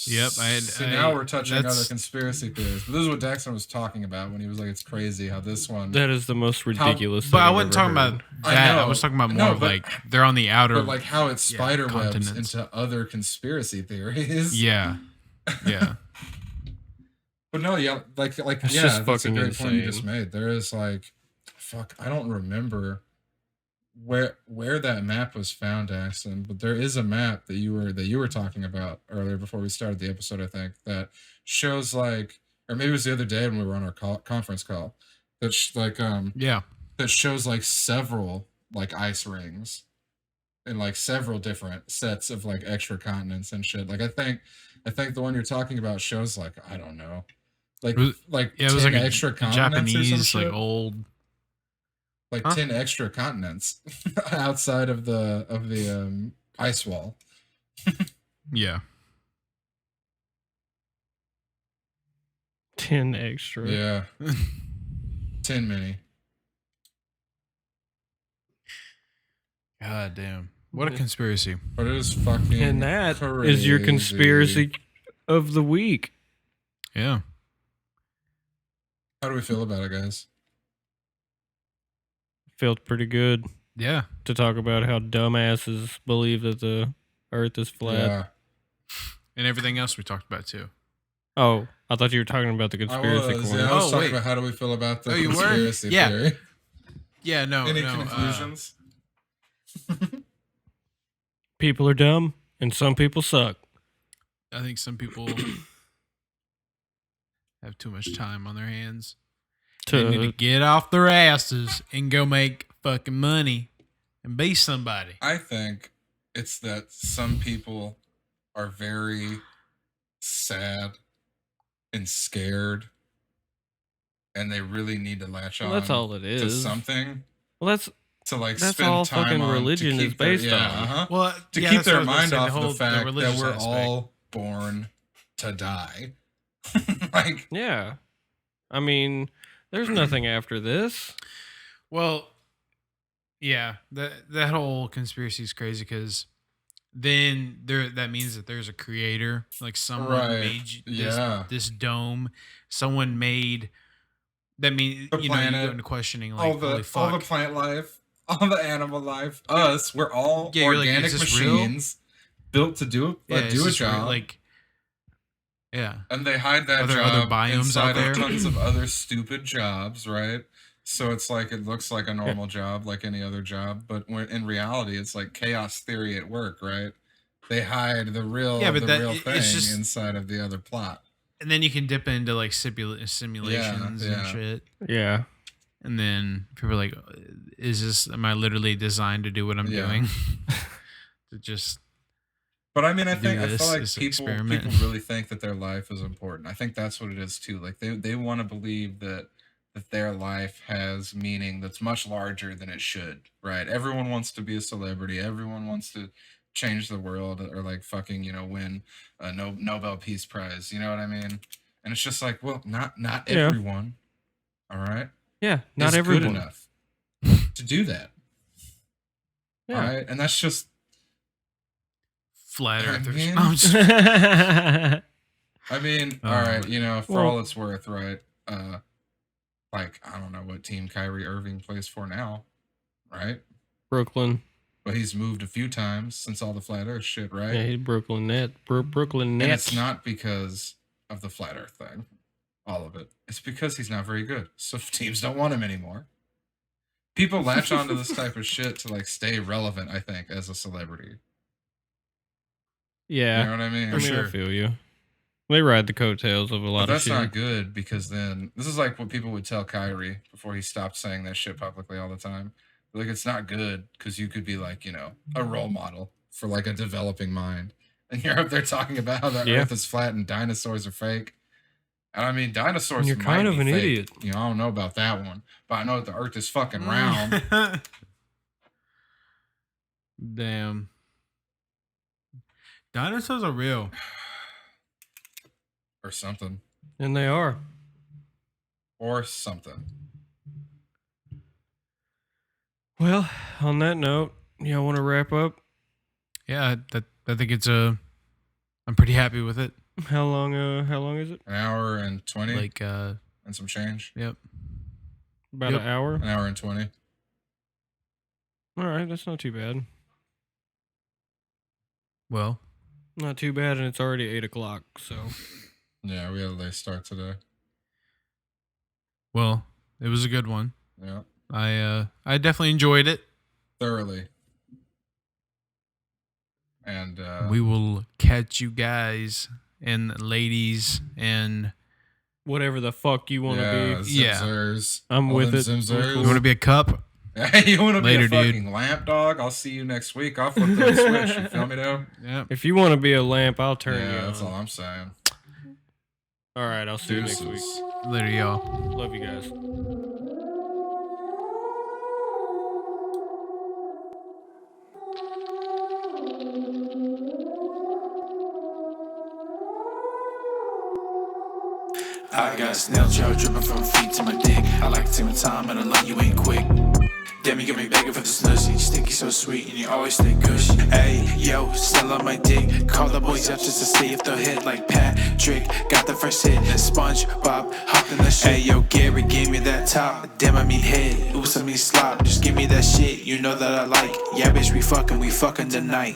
Yep. Now we're touching other conspiracy theories, but this is what Daxon was talking about when he was like, "It's crazy how this one." That is the most ridiculous. But thing I I've wasn't ever talking heard. about that. I was talking about more of but- like they're on the outer. But like how it spider webs continents. into other conspiracy theories. Yeah. But no, yeah, That's yeah, just that's a fucking great point you just insane. made. There is like, fuck, I don't remember where that map was found, Axon, but there is a map that you were talking about earlier before we started the episode. I think that shows like, or maybe it was the other day when we were on our conference call. That that shows like several like ice rings, and like several different sets of like extra continents and shit. Like I think the one you're talking about shows like, I don't know, like it was 10 like extra a continents or some Japanese like shit. old. Like Huh? 10 extra continents outside of the ice wall. Yeah. 10 extra. Yeah. 10 mini. God damn. What a conspiracy. But it is fucking And that is your crazy. conspiracy of the week. Yeah. How do we feel about it, guys? Felt pretty good Yeah. to talk about how dumbasses believe that the earth is flat. Yeah. And everything else we talked about too. Oh, I thought you were talking about the I conspiracy was, corner. I was Oh, talking wait. about how do we feel about the Oh, you were? conspiracy Yeah. theory. Yeah, no. Any no, conclusions? People are dumb and some people suck. I think some people have too much time on their hands. They need to get off their asses and go make fucking money and be somebody. I think it's that some people are very sad and scared and they really need to latch on Well, that's all it to is. something Well, to like that's spend all time fucking on religion to is keep their, based on. Well, to yeah, keep that's what I their was gonna mind say, off whole the fact that religious we're aspect. all born to die. Like, Yeah. I mean, there's nothing after this. Well, yeah, that whole conspiracy is crazy because then that means that there's a creator, like someone right? made Yeah, this dome, someone made that mean the you know you go planet, into questioning all like holy the all the fuck, plant life, all the animal life, us. We're all yeah, you're like, is organic this real? machines built to Yeah, is do a this real? job. Like, yeah, And they hide are that there other job biomes out inside of there? tons of other stupid jobs, right? So it's like it looks like a Yeah. normal job, like any other job, but when in reality, it's like chaos theory at work, right? They hide the Yeah, but real it's thing just, inside of the other plot. and then you can dip into like simulations and yeah. shit. Yeah. And then people are like, am I literally designed to do what I'm Yeah. doing? To just, But I mean, I do feel this, like this people experiment. really think that their life is important. I think that's what it is too. Like they want to believe that their life has meaning that's much larger than it should, right? Everyone wants to be a celebrity. Everyone wants to change the world or like fucking, win a Nobel Peace Prize. You know what I mean? And it's just like, well, not Yeah. everyone, all right, Yeah. Not is everyone. good enough to do that. Yeah. All right, and that's just Flat I earthers. mean- No, I'm just- I mean, Oh, all right, my- for Well- all it's worth, right? Like I don't know what team Kyrie Irving plays for now, right? Brooklyn. But he's moved a few times since all the flat Earth shit, right? Yeah, he's Brooklyn Net. Brooklyn And Nets. it's not because of the flat Earth thing, all of it. It's because he's not very good, so teams don't want him anymore. People latch onto this type of shit to like stay relevant. I think as a celebrity, Yeah. you know what I mean? I mean, sure. I feel you. They ride the coattails of a lot But of that's shit. not good because then this is like what people would tell Kyrie before he stopped saying that shit publicly all the time. Like it's not good because you could be like, a role model for like a developing mind. And you're up there talking about how the Yeah. earth is flat and dinosaurs are fake. And I mean dinosaurs And you're might kind of be an fake. idiot. I don't know about that one. But I know that the earth is fucking round. Damn. Dinosaurs are real. Or something. And they are. Or something. Well, on that note, y'all want to wrap up? Yeah, I think it's I'm pretty happy with it. How long is it? An hour and 20 Like and some change. yep. About Yep. an hour. An hour and 20. All right, that's not too bad. Well, Not too bad, and it's already 8:00. So Yeah, we had a late start today. well, it was a good one. Yeah. I definitely enjoyed it. Thoroughly. And We will catch you guys and ladies and whatever the fuck you want to be. Yeah. Zimzers. I'm All with them it. Zimzers. you want to be a cup? You want to be Later, a dude. fucking lamp dog? I'll see you next week. I'll flip the switch. You feel me, though? Yep. If you want to be a lamp, I'll turn you Yeah, on. that's all I'm saying. All right, I'll see you next week. Deuces. Later, y'all. Love you guys. I got snail trail dripping from feet to my dick. I like to take my time and I love you ain't quick. Damn, you got me begging for the slushy. Sticky so sweet and you always stay cushy. Hey, yo, still on my dick. Call the boys up just to see if they'll hit like Patrick. Got the first hit, SpongeBob hopped in the shit. Hey, yo, Gary gave me that top. Damn, I mean head. Oops, I mean slop. Just give me that shit, you know that I like. Yeah, bitch, we fucking tonight.